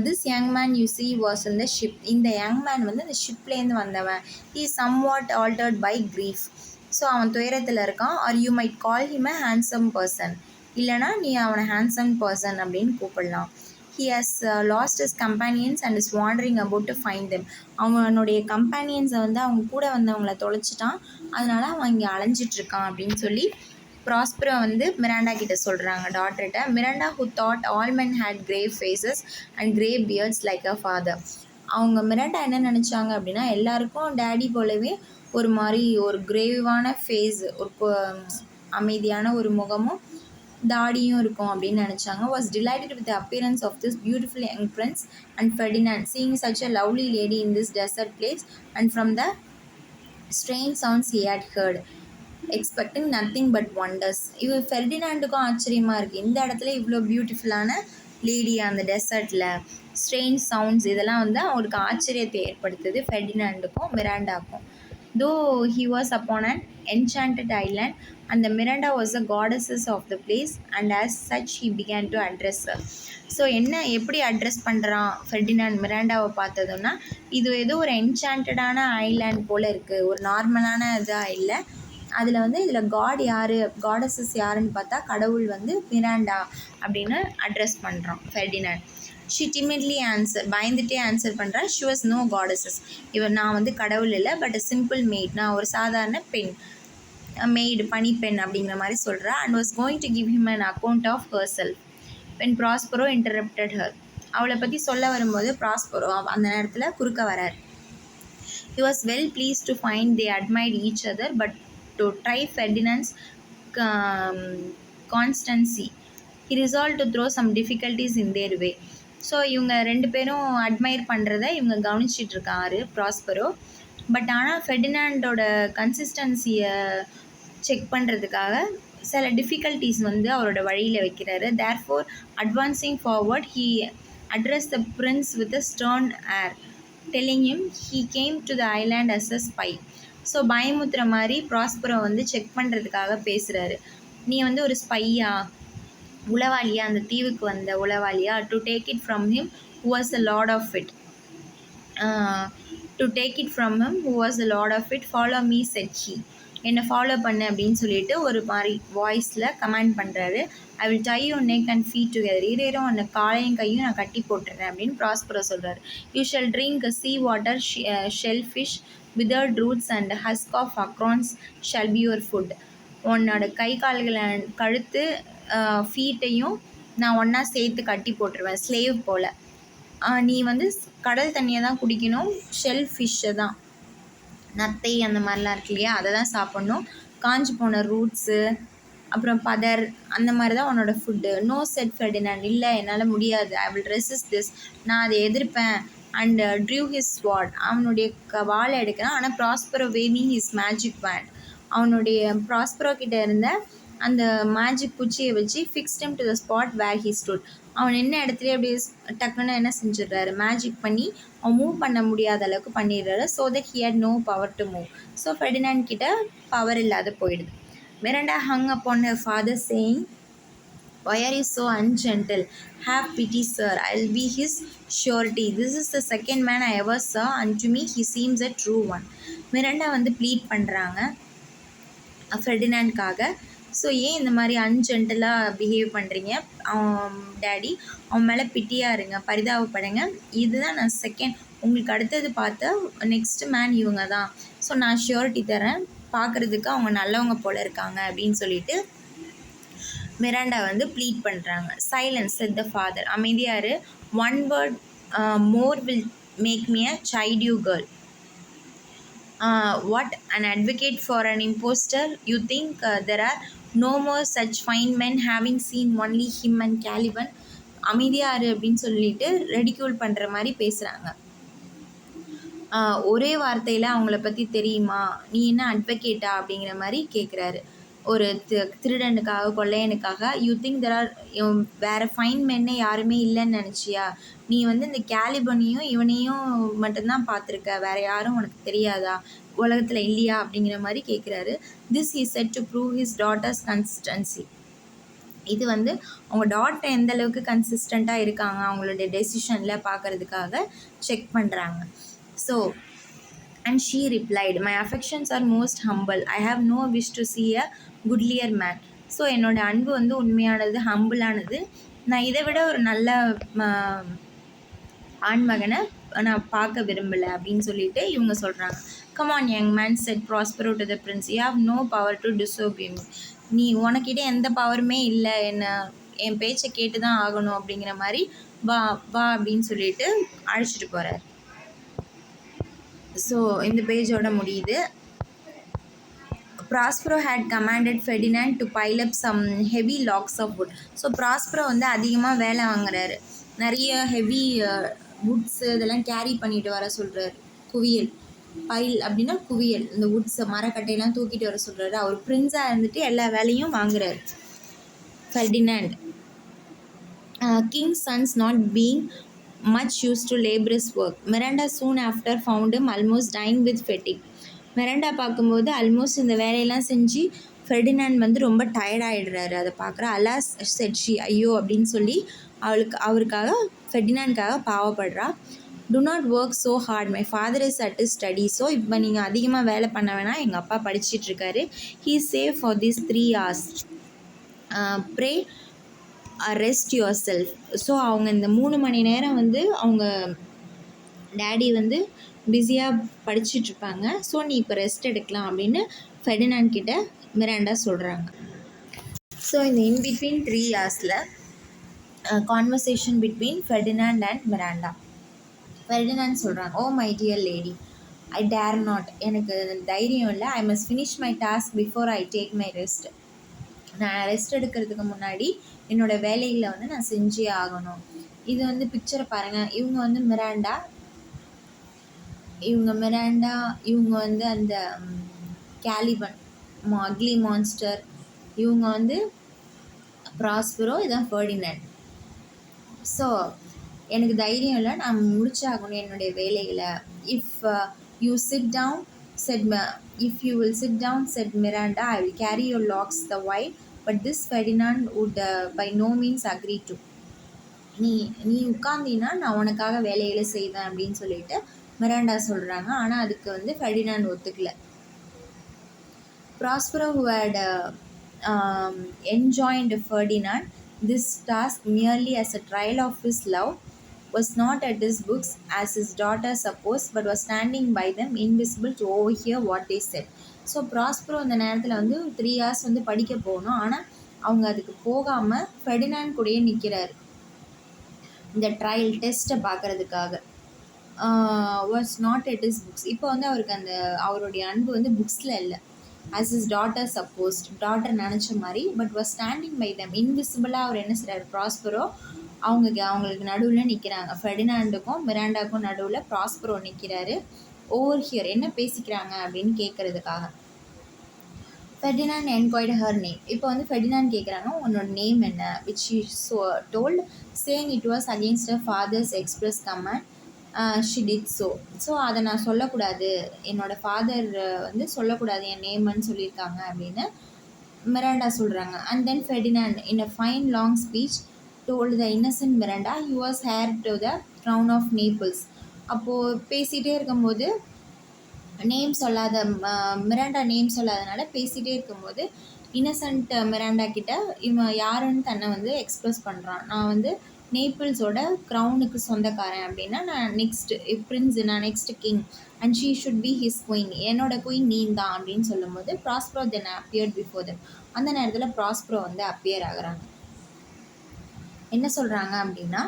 This young man you see was in the ship. இந்த யங் மேன் வந்து இந்த ஷிப்லேருந்து வந்தவன். He somewhat altered by grief. So அவன் துயரத்தில் இருக்கான். Or you might call him a handsome person. இல்லைனா நீ அவனை ஹேண்ட்ஸம் பர்சன் அப்படின்னு கூப்பிடலாம். He has lost his companions and is wandering about to find them. அவனுடைய கம்பேனியன்ஸை வந்து அவங்க கூட வந்தவங்களை தொலைச்சிட்டான், அதனால அவன் இங்கே அலைஞ்சிட்ருக்கான் அப்படின்னு சொல்லி ப்ராஸ்பரோ வந்து மிராண்டா கிட்ட சொல்கிறாங்க, டாட்டர்கிட்ட. Miranda who thought all men had grey faces and grey beards like a father. அவங்க மிராண்டா என்ன நினச்சாங்க அப்படின்னா, எல்லாருக்கும் டேடி போலவே ஒரு மாதிரி ஒரு கிரேவான ஃபேஸ், ஒரு அமைதியான ஒரு முகமும் தாடியும் இருக்கும் அப்படின்னு நினச்சாங்க. Was delighted with the appearance of this beautiful young prince and Ferdinand seeing such a lovely lady in this desert place and from the strange sounds he had heard expecting nothing but wonders. இவர் ஃபெர்டினாண்டுக்கும் ஆச்சரியமாக இருக்குது, இந்த இடத்துல இவ்வளோ பியூட்டிஃபுல்லான lady அந்த டெசர்ட்டில், strange sounds, இதெல்லாம் வந்து அவங்களுக்கு ஆச்சரியத்தை ஏற்படுத்துது ஃபெர்டினாண்டுக்கும் மிராண்டாக்கும். Though he was upon an enchanted island and the Miranda was the goddess of the place and as such he began to address her. So என்ன எப்படி அட்ரஸ் பண்ணுறான் ஃபெர்டினாண்ட் மிராண்டாவை பார்த்ததுன்னா, இது ஏதோ ஒரு என்சாண்டடான ஐலாண்ட் போல் இருக்குது, ஒரு நார்மலான இதாக இல்லை. அதில் வந்து இதில் காடஸஸ் யாருன்னு பார்த்தா கடவுள் வந்து மிராண்டா அப்படின்னு அட்ரஸ் பண்ணுறான் ஃபெர்டினாண்ட். ஷி டிமிட்லி ஆன்சர், பயந்துட்டே ஆன்சர் பண்ணுறா. She was no goddess. இவன் நான் வந்து கடவுள் இல்லை, பட் சிம்பிள் மெய்ட், நான் ஒரு சாதாரண பெண், மெய்டு, பனிப்பெண் அப்படிங்கிற மாதிரி சொல்கிறா. And was going to give him an account of herself when Prospero interrupted her. அவளை பற்றி சொல்ல வரும்போது ப்ராஸ்பரோ அந்த நேரத்தில் குறுக்க வரார். He was well pleased to find they admired each other, but to try Ferdinand's constancy, he resolved to throw some difficulties in their way. So இவங்க ரெண்டு பேரும் அட்மையர் பண்ணுறத இவங்க கவனிச்சிட்ருக்காரு ப்ராஸ்பரோ. பட் ஆனால் ஃபெர்டினாண்டோட கன்சிஸ்டன்சியை செக் பண்ணுறதுக்காக சில டிஃபிகல்ட்டிஸ் வந்து அவரோட வழியில் வைக்கிறாரு. Therefore advancing forward he address the prince with a Stern air telling him he came to the island as a spy. So பயமுத்துற மாதிரி ப்ராஸ்பரோ வந்து செக் பண்ணுறதுக்காக பேசுகிறாரு. நீ வந்து ஒரு ஸ்பையா, உளவாளியா, அந்த தீவுக்கு வந்த உளவாளியா, to take it from him who was the lord of it, to take it from him who was the lord of it, follow me said he. என்னை ஃபாலோ பண்ணு அப்படின்னு சொல்லிட்டு ஒரு மாதிரி வாய்ஸில் கமெண்ட் பண்ணுறாரு. I will tie you neck and feet together, இதேரும் அந்த காலையும் கையும் நான் கட்டி போட்டுறேன் அப்படின்னு ப்ராஸ்பரோ சொல்கிறாரு. You shall drink sea water, shell fish, withered roots and husk of acorns shall be your food. உன்னோட கை கால்களை கழுத்து ஃபீட்டையும் நான் ஒன்றா சேர்த்து கட்டி போட்டுருவேன் ஸ்லேவ் போல். நீ வந்து கடல் தண்ணியை தான் குடிக்கணும், ஷெல் ஃபிஷ்ஷை தான், நத்தை அந்த மாதிரிலாம் இருக்கு இல்லையா, அதை தான் சாப்பிட்ணும். காஞ்சி போன ரூட்ஸு அப்புறம் பதர் அந்த மாதிரி தான் உன்னோட ஃபுட்டு. நோ செட் ஃபெர்டினாண்ட், இல்லை என்னால் முடியாது, ஐ வில் ரெசிஸ்ட் திஸ், நான் அதை எதிர்ப்பேன். அண்ட் ட்ரியூ ஹிஸ் ஸ்வாட், அவனுடைய வாழை எடுக்கிறான். ஆனால் Prospero waving his magic wand, அவனுடைய ப்ராஸ்பரோ கிட்ட இருந்த அந்த மேஜிக் குச்சியை வச்சு fixed him to the spot where he stood, அவன் என்ன இடத்துலையே அப்படியே டக்குன்னு என்ன செஞ்சிடுறாரு, மேஜிக் பண்ணி அவன் மூவ் பண்ண முடியாத அளவுக்கு பண்ணிடுறாரு. So that he had no power to move. So Ferdinand கிட்ட பவர் இல்லாத போயிடுது. Miranda hung upon her father saying, "Why are you so ungentle? Have pity, sir. I'll be his surety. This is the second man I ever saw, and to me he seems a true one." Miranda வந்து plead பண்ணுறாங்க ஃபெர்டினாண்ட்காக. So ஏன் இந்த மாதிரி அன்ஜென்டலாக behave பண்ணுறீங்க, அவன் daddy, அவன் மேலே பிட்டியாக இருங்க, பரிதாபப்படுங்க. இதுதான் நான் செகண்ட், உங்களுக்கு அடுத்தது பார்த்த நெக்ஸ்ட் மேன் இவங்க தான். ஸோ நான் ஷியோரிட்டி தரேன், பார்க்குறதுக்கு அவங்க நல்லவங்க போல் இருக்காங்க அப்படின்னு சொல்லிட்டு மிராண்டா வந்து ப்ளீட் பண்ணுறாங்க. சைலன்ஸ் செட் த ஃபாதர், அமைதியாரு, one word more will make me a child you girl. What, an advocate for an impostor? You think there are no more such fine men, having seen only him and Caliban? அமைதியாரு அப்படின்னு சொல்லிட்டு ridicule பண்ணுற மாதிரி பேசுகிறாங்க. ஒரே வார்த்தையில் அவங்கள பற்றி தெரியுமா, நீ என்ன அட்வொகேட்டா அப்படிங்கிற மாதிரி கேட்குறாரு ஒரு திருடனுக்காக, கொள்ளையனுக்காக. யூ திங்க் தெர் ஆர், வேறு ஃபைன் மென்னே யாருமே இல்லைன்னு நினச்சியா, நீ வந்து இந்த கேலிபனையும் இவனையும் மட்டும்தான் பார்த்துருக்க, வேறு யாரும் உனக்கு தெரியாதா, உலகத்தில் இல்லையா அப்படிங்கிற மாதிரி கேட்குறாரு. This he said to prove his daughters consistency, இது வந்து அவங்க டாட்டர் எந்த அளவுக்கு கன்சிஸ்டண்ட்டாக இருக்காங்க அவங்களுடைய டெசிஷனில் பார்க்குறதுக்காக செக் பண்ணுறாங்க. So and she replied, "My affections are most humble. I have no wish to see a goodlier man." So என்னோடய அன்பு வந்து உண்மையானது, ஹம்பிளானது. நான் இதை விட ஒரு நல்ல ஆண்மகனை நான் பார்க்க விரும்பலை அப்படின்னு சொல்லிட்டு இவங்க சொல்கிறாங்க. Come on young man, said Prospero to the prince, you have no power to disobey me. நீ உனக்கிட்ட எந்த பவருமே இல்லை, என்ன என் பேச்சை கேட்டு தான் ஆகணும் அப்படிங்கிற மாதிரி வா வா அப்படின்னு சொல்லிட்டு அழைச்சிட்டு போகிறார். ஸோ இந்த பேஜோட முடியுது. Prospero had commanded Ferdinand to pile up some heavy logs of wood. So Prospero வந்து அதிகமாக வேலை வாங்குறாரு, நிறைய ஹெவி வுட்ஸு இதெல்லாம் கேரி பண்ணிட்டு வர சொல்கிறாரு. குவியல், பைல் அப்படின்னா குவியல், இந்த வுட்ஸை மரக்கட்டையெல்லாம் தூக்கிட்டு வர சொல்கிறாரு. அவர் பிரின்ஸாக இருந்துட்டு எல்லா வேலையும் வாங்குறாரு Ferdinand. King's sons not being much used to laborious work, Miranda soon after found him almost dying with fatigue. Miranda பார்க்கும்போது ஆல்மோஸ்ட் இந்த வேலையெல்லாம் செஞ்சு ஃபெர்டினாண்ட் வந்து ரொம்ப டயர்டாகிடுறாரு. அதை பார்க்குற அலாஸ் செட்ஷி, ஐயோ அப்படின்னு சொல்லி அவருக்காக ஃபெர்டினாண்ட்காக பாவப்படுறா. Do not work so hard, my father is at is study. So இப்போ நீங்கள் அதிகமாக வேலை பண்ண வேணாம், எங்கள் அப்பா படிச்சிட்ருக்காரு. He safe for this 3 hours. Pray rest yourself. So அவங்க இந்த 3 மணி நேரம் வந்து அவங்க டேடி வந்து பிஸியாக படிச்சிட்ருப்பாங்க. ஸோ நீ இப்போ ரெஸ்ட் எடுக்கலாம் அப்படின்னு ஃபெர்டினாண்ட் கிட்ட மிராண்டா சொல்கிறாங்க. ஸோ இந்த in between 3 hours conversation between Ferdinand and Miranda. Ferdinand சொல்கிறாங்க, oh my dear lady, I dare not, எனக்கு தைரியம் இல்லை. I must finish my task before I take my rest. நான் ரெஸ்ட் எடுக்கிறதுக்கு முன்னாடி என்னோடய வேலைகளை வந்து நான் செஞ்சே ஆகணும். இது வந்து பிக்சரை பாருங்கள். இவங்க வந்து மிராண்டா, இவங்க வந்து அந்த கேலிபன் அக்லி மான்ஸ்டர், இவங்க வந்து ப்ராஸ்பரோ, இதான் ஃபெர்டினாண்ட். ஸோ எனக்கு தைரியம் இல்லை, நான் முடிச்சாகணும் என்னுடைய வேலைகளை. If you sit down if you will sit down, said Miranda, I will carry your locks the while, but this Ferdinand would by no means agree to. நீ உட்கார்ந்தீன்னா நான் உனக்காக வேலைகளை செய்வேன் அப்படின்னு சொல்லிட்டு மிராண்டா சொல்கிறாங்க. ஆனால் அதுக்கு வந்து ஃபெர்டினாண்ட் ஒத்துக்கல. Prospero, who had enjoined Ferdinand this task merely as a trial of his love, was not at his books as his daughter supposed, but was standing by them invisible to overhear what they said. So Prospero அந்த நேரத்தில் வந்து 3 hours வந்து படிக்க போகணும். ஆனால் அவங்க அதுக்கு போகாமல் ஃபெர்டினாண்ட் கூடயே நிற்கிறாரு இந்த ட்ரையல் டெஸ்ட்டை பார்க்குறதுக்காக. Was not at is books. இப்போ வந்து அவருக்கு அந்த அவருடைய அன்பு வந்து புக்ஸில் இல்லை, as his daughter supposed, daughter நினச்ச மாதிரி, but was standing by them, இன்விசிபிளாக அவர் என்ன செய்கிறார், ப்ராஸ்பரோ அவங்களுக்கு நடுவில் நிற்கிறாங்க. ஃபெர்டினாண்டுக்கும் மிராண்டாக்கும் நடுவில் ப்ராஸ்பரோ நிற்கிறாரு. ஓவர் ஹியர் என்ன பேசிக்கிறாங்க அப்படின்னு கேட்குறதுக்காக. Ferdinand enquired her name. இப்போ வந்து ஃபெர்டினாண்ட் கேட்குறாங்க, உன்னோட நேம் என்ன, which she told saying it was against her father's express command. She did so அதை நான் சொல்லக்கூடாது, என்னோடய ஃபாதர் வந்து சொல்லக்கூடாது என் நேம்னு சொல்லியிருக்காங்க அப்படின்னு மிராண்டா சொல்கிறாங்க. And then Ferdinand in a fine long speech told the innocent Miranda he was heir to the crown of Naples. அப்போது பேசிகிட்டே இருக்கும்போது நேம் சொல்லாத மிராண்டா நேம் சொல்லாதனால பேசிகிட்டே இருக்கும்போது இன்னசென்ட் மிராண்டா கிட்ட இவன் யாருன்னு தன்னை வந்து எக்ஸ்ப்ரெஸ் பண்ணுறான். நான் வந்து நேபிள்ஸோட க்ரௌனுக்கு சொந்தக்காரன் அப்படின்னா, நான் நெக்ஸ்ட் பிரின்ஸ், நான் next king and she should be his queen, என்னோட குயின் நீ தான் அப்படின்னு சொல்லும்போது Prospero then appeared before them. அந்த நேரத்தில் ப்ராஸ்பரோ வந்து அப்பியர் ஆகுறாங்க. என்ன சொல்கிறாங்க அப்படின்னா,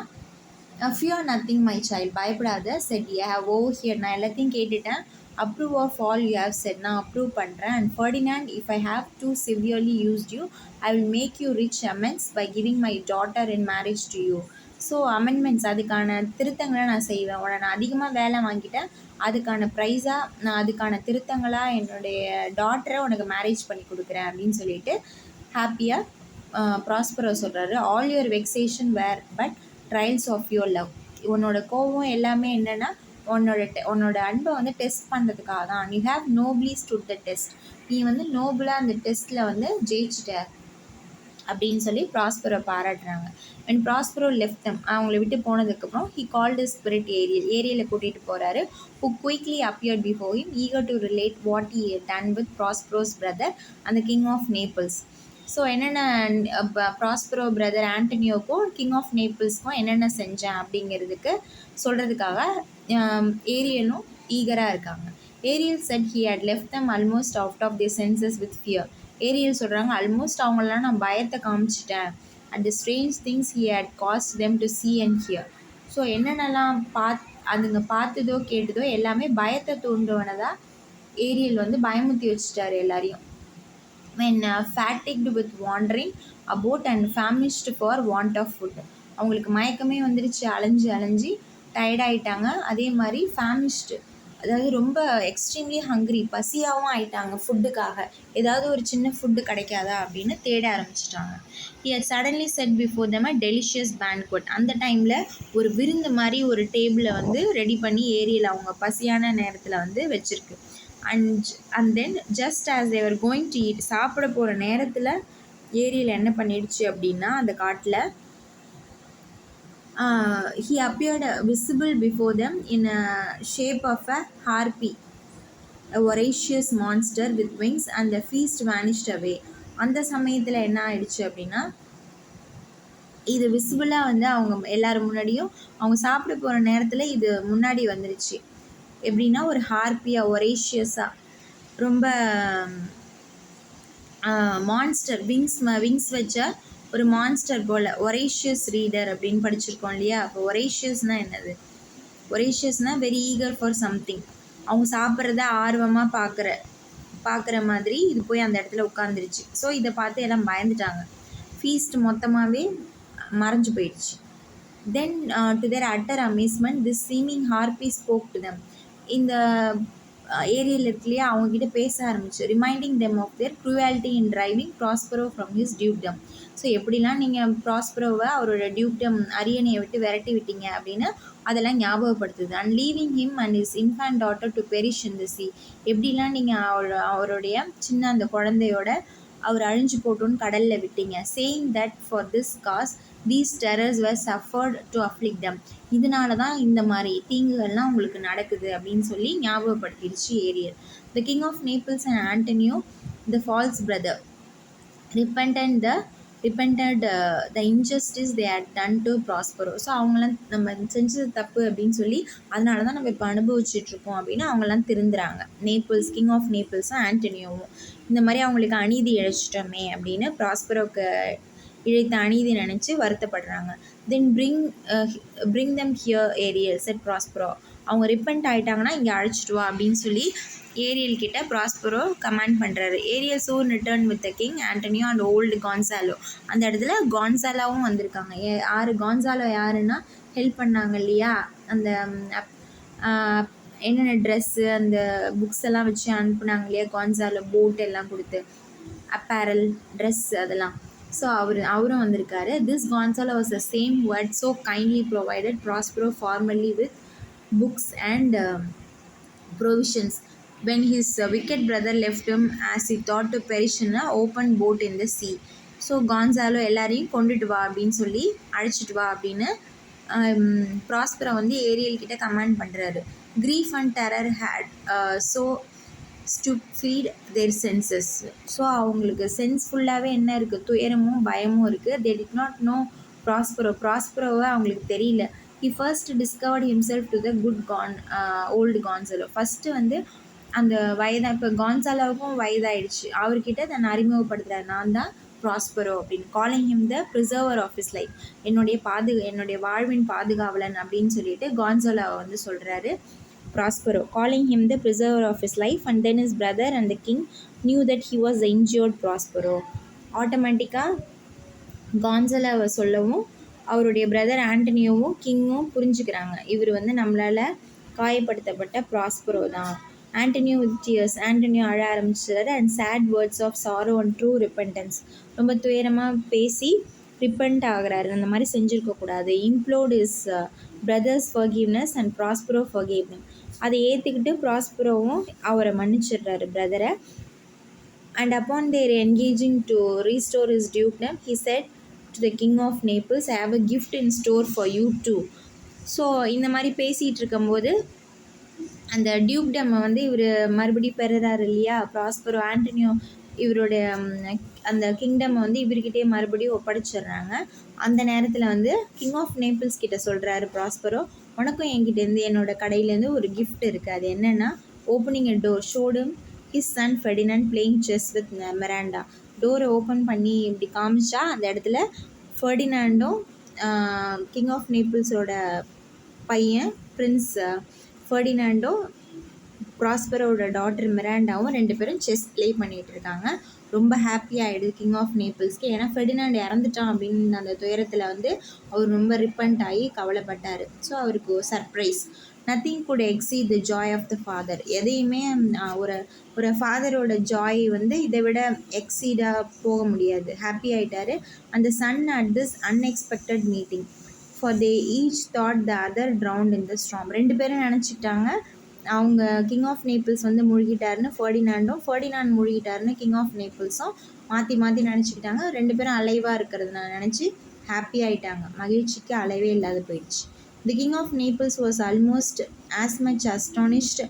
ஃபியர் நத்திங் மை சைல்ட், பயப்படாத, said you have over here, நான் எல்லாத்தையும் கேட்டுட்டேன், approve of all you have said, நான் அப்ரூவ் பண்ணுறேன். And Ferdinand if I have too severely used you I will make you rich amends by giving my daughter in marriage to you. So amendments, அதுக்கான திருத்தங்களை நான் செய்வேன். உன்னை நான் அதிகமாக வேலை வாங்கிட்டேன், அதுக்கான ப்ரைஸாக நான் அதுக்கான திருத்தங்களாக என்னுடைய டாட்டரை உனக்கு மேரேஜ் பண்ணி கொடுக்குறேன் அப்படின்னு சொல்லிட்டு ஹாப்பியாக ப்ராஸ்பரோ சொல்கிறாரு. All your vexation were but trials of your love. உன்னோட கோபம் எல்லாமே என்னென்னா உன்னோட அன்பை வந்து டெஸ்ட் பண்ணுறதுக்காக தான். You have nobly stood the test, நீ வந்து நோபலாக அந்த டெஸ்ட்டில் வந்து ஜெயிச்சிட்ட அப்படின்னு சொல்லி ப்ராஸ்பரோ பாராட்டுறாங்க. அண்ட் ப்ராஸ்பரோ லெஃப்ட் தம், அவங்கள விட்டு போனதுக்கப்புறம் ஹி கால்டு ஸ்பிரிட் ஏரியலை கூட்டிகிட்டு போகிறாரு. Who quickly appeared before him eager to relate what he done with Prospero's brother அந்த கிங் ஆஃப் நேபிள்ஸ். ஸோ என்னென்ன ப்ராஸ்பரோ பிரதர் ஆண்டனியோக்கும் கிங் ஆஃப் நேபிள்ஸ்க்கும் என்னென்ன செஞ்சேன் அப்படிங்கிறதுக்கு சொல்கிறதுக்காக ஏரியலும் ஈகராக இருக்காங்க. Ariel said he had left them almost out of the senses with fear. Ariel சொல்கிறாங்க, ஆல்மோஸ்ட் அவங்களெலாம் நான் பயத்தை காமிச்சிட்டேன். And the strange things he had caused them to see and hear. So என்னென்னலாம் அதுங்க பார்த்ததோ கேட்டதோ எல்லாமே பயத்தை தூண்டுவனதாக ஏரியல் வந்து பயமுத்தி வச்சுட்டார் எல்லாரையும். when fatigued with wandering about and famished for want of food. அவங்களுக்கு மயக்கமே வந்துருச்சு, அலைஞ்சு டயர்டாயிட்டாங்க. அதே மாதிரி ஃபேமிஷ்டு, அதாவது ரொம்ப எக்ஸ்ட்ரீம்லி ஹங்க்ரி, பசியாகவும் ஆயிட்டாங்க ஃபுட்டுக்காக. ஏதாவது ஒரு சின்ன ஃபுட்டு கிடைக்காதா அப்படின்னு தேட ஆரம்பிச்சிட்டாங்க. he had suddenly set before them a delicious banquet. அந்த டைமில் ஒரு விருந்து மாதிரி ஒரு டேபிளை வந்து ரெடி பண்ணி ஏரியல் அவங்க பசியான நேரத்தில் வந்து வச்சுருக்கு. And then just as they were going to eat, சாப்பிட போகிற நேரத்தில் ஏரியல் என்ன பண்ணிடுச்சு அப்படின்னா, அந்த காட்டில் he appeared visible before them in a shape of a harpy, a voracious monster with wings, and the feast vanished away. அந்த சமயத்தில் என்ன ஆயிடுச்சு அப்படின்னா, இது விசிபிளாக வந்து அவங்க எல்லாரும் முன்னாடியும் அவங்க சாப்பிட போகிற நேரத்தில் இது முன்னாடி வந்துருச்சு. எப்படின்னா ஒரு ஹார்பியாக ஒரேஷியஸாக ரொம்ப மான்ஸ்டர், விங்ஸ் வச்ச ஒரு மான்ஸ்டர் போல். ஒரேஷியஸ் ரீடர் அப்படின்னு படிச்சிருக்கோம் இல்லையா? அப்போ ஒரேஷியஸ்னால் என்னது? ஒரேஷியஸ்னால் வெரி ஈகர் ஃபார் சம்திங், அவங்க சாப்பிட்றத ஆர்வமாக பார்க்குற மாதிரி இது போய் அந்த இடத்துல உட்காந்துருச்சு. ஸோ இதை பார்த்து எல்லாம் பயந்துட்டாங்க. ஃபீஸ்ட் மொத்தமாகவே மறைஞ்சு போயிடுச்சு. Then to their utter amazement this seeming harpy spoke to them. இந்த ஏரியல் இருக்கு இல்லையா, அவங்கக்கிட்ட பேச ஆரம்பிச்சு. Reminding them of their cruelty in driving Prospero from his dukedom. So எப்படிலாம் நீங்கள் ப்ராஸ்பரோவை அவரோட டியூக்டம் அரியணையை விட்டு விரட்டி விட்டீங்க அப்படின்னு அதெல்லாம் ஞாபகப்படுத்துது. And leaving him and his infant daughter to perish in the sea. எப்படிலாம் நீங்கள் அவருடைய சின்ன அந்த குழந்தையோட அவர் அழிஞ்சு போட்டோன்னு கடலில் விட்டீங்க. Saying that for this cause these terrors were suffered to afflict them. இதனால தான் இந்த மாதிரி தீங்குகள்லாம் உங்களுக்கு நடக்குது அப்படின்னு சொல்லி ஞாபகப்படுத்திடுச்சு Ariel. The king of Naples and Antonio the false brother repented the injustice they had done to Prospero. So அவங்களாம் நம்ம செஞ்சது தப்பு அப்படின்னு சொல்லி அதனால தான் நம்ம இப்போ அனுபவிச்சுட்ருக்கோம் அப்படின்னு அவங்களாம் திருந்துறாங்க. நேபிள்ஸ், கிங் ஆஃப் நேபிள்ஸும் ஆண்டனியோவும் இந்த மாதிரி அவங்களுக்கு அநீதி இழைச்சிட்டோமே அப்படின்னு ப்ராஸ்பரோக்கு இழைத்த அநீதி நினச்சி வருத்தப்படுறாங்க. Then bring them here, Ariel, said Prospero. அவங்க ரிப்பன்ட் ஆகிட்டாங்கன்னா இங்கே அழைச்சிட்டு வா அப்படின்னு சொல்லி ஏரியல் கிட்ட ப்ராஸ்பரோ கமாண்ட் பண்ணுறாரு. Ariel soon return with the king Antonio and old Gonzalo. அந்த இடத்துல கான்சாலாவும் வந்திருக்காங்க. கான்சாலோ யாருன்னா ஹெல்ப் பண்ணாங்க இல்லையா, அந்த என்னென்ன ட்ரெஸ்ஸு அந்த புக்ஸ் எல்லாம் வச்சு அனுப்புனாங்க இல்லையா கான்சாலோ, போட் எல்லாம் கொடுத்து அப்பேரல் ட்ரெஸ் அதெல்லாம். ஸோ அவரும் வந்திருக்காரு. This Gonzalo was the same who had so kindly provided Prospero formerly with books and provisions when his wicked brother left him as he thought to perish in an open boat in the sea. So Gonzalo எல்லாரையும் கொண்டுட்டு வா அப்படின்னு சொல்லி அழைச்சிட்டு வா அப்படின்னு Prospero வந்து Ariel கிட்ட கமாண்ட் பண்ணுறாரு. grief and terror had so stupid their senses. So அவங்களுக்கு சென்ஸ் ஃபுல்லாகவே என்ன இருக்குது, துயரமும் பயமும் இருக்குது. they did not know ப்ராஸ்பரோவை அவங்களுக்கு தெரியல. he first discovered himself to the good old Gonzalo. First வந்து அந்த இப்போ கான்சாலோவுக்கும் வயதாயிடுச்சு, அவர்கிட்ட தன்னை அறிமுகப்படுத்துகிறார், நான் தான் ப்ராஸ்பரோ அப்படின்னு. Calling him the preserver of his life, என்னுடைய வாழ்வின் பாதுகாவலன் அப்படின்னு சொல்லிட்டு கான்சாலோவை வந்து சொல்கிறாரு Prospero, calling him the preserver of his life. And then his brother and the king knew that he was the injured Prospero. ஆட்டோமேட்டிக்காக கான்சாலோவை சொல்லவும் அவருடைய பிரதர் ஆண்டனியோவும் கிங்கும் புரிஞ்சுக்கிறாங்க, இவர் வந்து நம்மளால் காயப்படுத்தப்பட்ட ப்ராஸ்பரோ தான். ஆண்டனியோ வித் டியர்ஸ், ஆண்டனியோ அழ ஆரம்பிச்சார். And sad words of sorrow and true repentance, ரொம்ப துயரமாக பேசி ரிப்பன்ட் ஆகிறாரு, அந்த மாதிரி செஞ்சுருக்கக்கூடாது. Implored is brother's forgiveness and Prospero forgave him. அதை ஏற்றுக்கிட்டு ப்ராஸ்பரோவும் அவரை மன்னிச்சிடுறாரு பிரதரை. And upon their engaging to restore his dukedom, he said to the king of Naples, I have a gift in store for you too. So இந்த மாதிரி பேசிகிட்டு இருக்கும்போது அந்த டியூக்டம்மை வந்து இவர் மறுபடியும் பெறுறாரு இல்லையா ப்ராஸ்பரோ. ஆண்டனியோ இவருடைய அந்த கிங்டம்மை வந்து இவர்கிட்டே மறுபடியும் ஒப்படைச்சிடுறாங்க. அந்த நேரத்தில் வந்து கிங் ஆஃப் நேபிள்ஸ் கிட்ட சொல்கிறாரு ப்ராஸ்பரோ, உனக்கும் என்கிட்டேருந்து என்னோடய கடையிலேருந்து ஒரு கிஃப்ட் இருக்குது. அது என்னென்னா, opening a door showed his son Ferdinand playing chess with Miranda. டோரை ஓப்பன் பண்ணி இப்படி காமிச்சா அந்த இடத்துல ஃபெர்டினாண்டும் கிங் ஆஃப் நேபிள்ஸோட பையன் பிரின்ஸ் ஃபெர்டினாண்டோ ப்ராஸ்பரோட டாட்டர் மிராண்டாவும் 2 பேரும் செஸ் ப்ளே பண்ணிகிட்டு இருக்காங்க. ரொம்ப ஹாப்பியாகிடுது கிங் ஆஃப் நேபிள்ஸ்க்கு. ஏன்னா ஃபெர்டினாண்ட் இறந்துட்டான் அப்படின்னு அந்த துயரத்தில் வந்து அவர் ரொம்ப ரிப்பன்ட் ஆகி கவலைப்பட்டார். ஸோ அவருக்கு surprise. Nothing could exceed the joy of the father. எதையுமே ஒரு ஃபாதரோட ஜாய் வந்து இதை விட எக்ஸீடாக போக முடியாது. ஹாப்பி ஆகிட்டார். அந்த son at this unexpected meeting for they each thought the other drowned in the storm. 2 பேரும் நினச்சிக்கிட்டாங்க அவங்க கிங் ஆஃப் நேபிள்ஸ் வந்து முழுகிட்டாருன்னு ஃபெர்டினாண்ட் முழுகிட்டாருன்னு கிங் ஆஃப் நேபிள்ஸும் மாற்றி நினச்சிக்கிட்டாங்க. 2 பேரும் அலைவாக இருக்கிறது நான் நினச்சி ஹாப்பி ஆகிட்டாங்க. மகிழ்ச்சிக்கு அளவே இல்லாத போயிடுச்சு. The king of Naples was almost as much astonished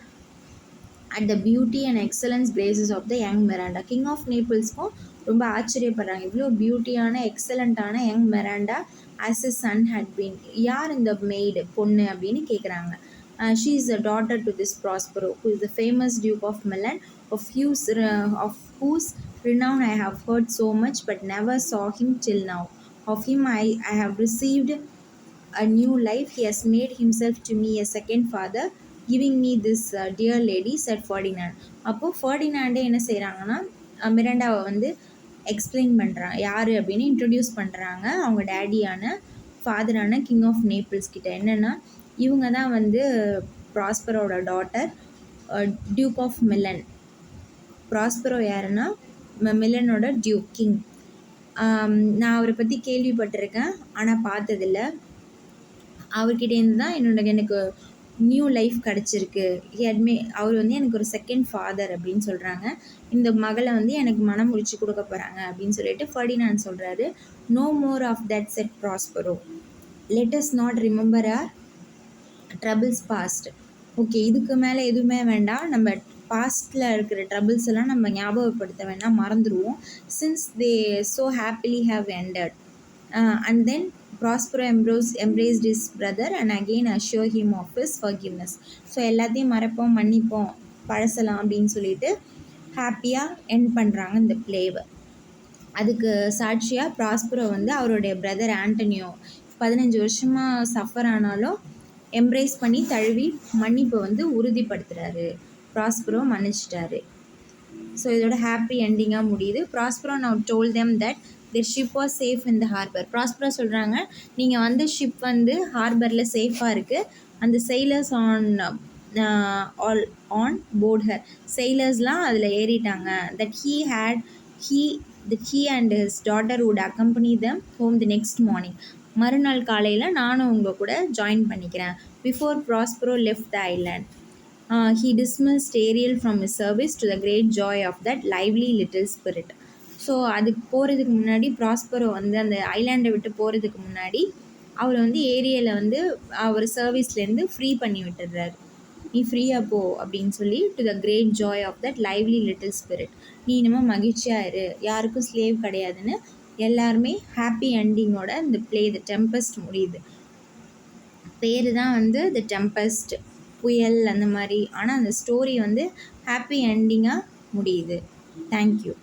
at the beauty and excellence graces of the young Miranda. King of நேபிள்ஸ்க்கும் ரொம்ப ஆச்சரியப்படுறாங்க, இவ்வளோ பியூட்டியான எக்ஸலண்ட்டான young Miranda as a son had been. யார் இந்த மெய்டு பொண்ணு அப்படின்னு கேட்குறாங்க. She is a daughter to this Prospero, who is the famous Duke of Milan, of whose renown I have heard so much, but never saw him till now. Of him I have received a new life. He has made himself to me a second father, giving me this dear lady, said Ferdinand. அப்போது ஃபெர்டினாண்டே என்ன செய்கிறாங்கன்னா, மிராண்டாவை வந்து explain பண்ணுறாங்க, யார் அப்படின்னு introduce பண்ணுறாங்க அவங்க டேடியான ஃபாதரான கிங் ஆஃப் நேபிள்ஸ் கிட்ட. என்னென்னா, இவங்க தான் வந்து ப்ராஸ்பரோட daughter, duke of Milan. Prospero யாருன்னா மிலனோட டியூக் கிங். நான் அவரை பற்றி கேள்விப்பட்டிருக்கேன், ஆனால் பார்த்ததில்ல. அவர்கிட்டேருந்து தான் எனக்கு நியூ லைஃப் கிடச்சிருக்கு. அவர் வந்து எனக்கு ஒரு செகண்ட் ஃபாதர் அப்படின்னு சொல்கிறாங்க. இந்த மகளை வந்து எனக்கு மனம் முடிச்சு கொடுக்க போகிறாங்க அப்படின்னு சொல்லிட்டு ஃபெர்டினாண்ட் சொல்கிறாரு. No more of that said Prospero, let us not remember our troubles past. Okay, இதுக்கு மேலே எதுவுமே வேண்டாம், நம்ம பாஸ்டில் இருக்கிற ட்ரபிள்ஸ் எல்லாம் நம்ம ஞாபகப்படுத்த வேண்டாம், மறந்துடுவோம். Since they so happily have ended. And then Prospero embraced his brother and again assure him of his forgiveness. So எல்லாத்தையும் மறப்போம், மன்னிப்போம், பழசலாம் அப்படின்னு சொல்லிட்டு ஹாப்பியாக எண்ட் பண்ணுறாங்க இந்த பிளேவை. அதுக்கு சாட்சியாக ப்ராஸ்பரோ வந்து அவருடைய பிரதர் ஆண்டனியோ 15 வருஷமாக சஃபர் ஆனாலும் எம்ப்ரேஸ் பண்ணி தழுவி மன்னிப்பை வந்து உறுதிப்படுத்துகிறாரு. ப்ராஸ்பரோ மன்னிச்சிட்டாரு. ஸோ இதோட ஹாப்பி எண்டிங்காக முடியுது. Prospero now toll them that their ship was safe in the harbor. Prospero சொல்கிறாங்க, நீங்கள் வந்து ஷிப் வந்து ஹார்பரில் சேஃபாக இருக்குது. அந்த sailors all on board her, sailors-லாம் அதில் ஏறிட்டாங்க. that he and his daughter would accompany them home the next morning. மறுநாள் காலையில் நானும் உங்கள் கூட ஜாயின் பண்ணிக்கிறேன். Before Prospero left the island, he dismissed Ariel from his service to the great joy of that lively little spirit. So அதுக்கு போகிறதுக்கு முன்னாடி Prospero வந்து அந்த ஐலாண்டை விட்டு போகிறதுக்கு முன்னாடி அவர் வந்து ஏரியலை வந்து அவர் சர்வீஸ்லேருந்து ஃப்ரீ பண்ணி விட்டுடுறாரு. நீ ஃப்ரீயாக போ அப்படின்னு சொல்லி, to the great joy of that lively little spirit, நீ இனிமேல் மகிழ்ச்சியாக இரு, யாருக்கும் ஸ்லேவ் கிடையாதுன்னு எல்லாருமே ஹாப்பி எண்டிங்கோட இந்த ப்ளே த டெம்பஸ்ட் முடியுது. பேர் தான் வந்து த டெம்பஸ்ட், புயல் அந்த மாதிரி. ஆனால் அந்த ஸ்டோரி வந்து ஹாப்பி எண்டிங்காக முடியுது. தேங்க்யூ.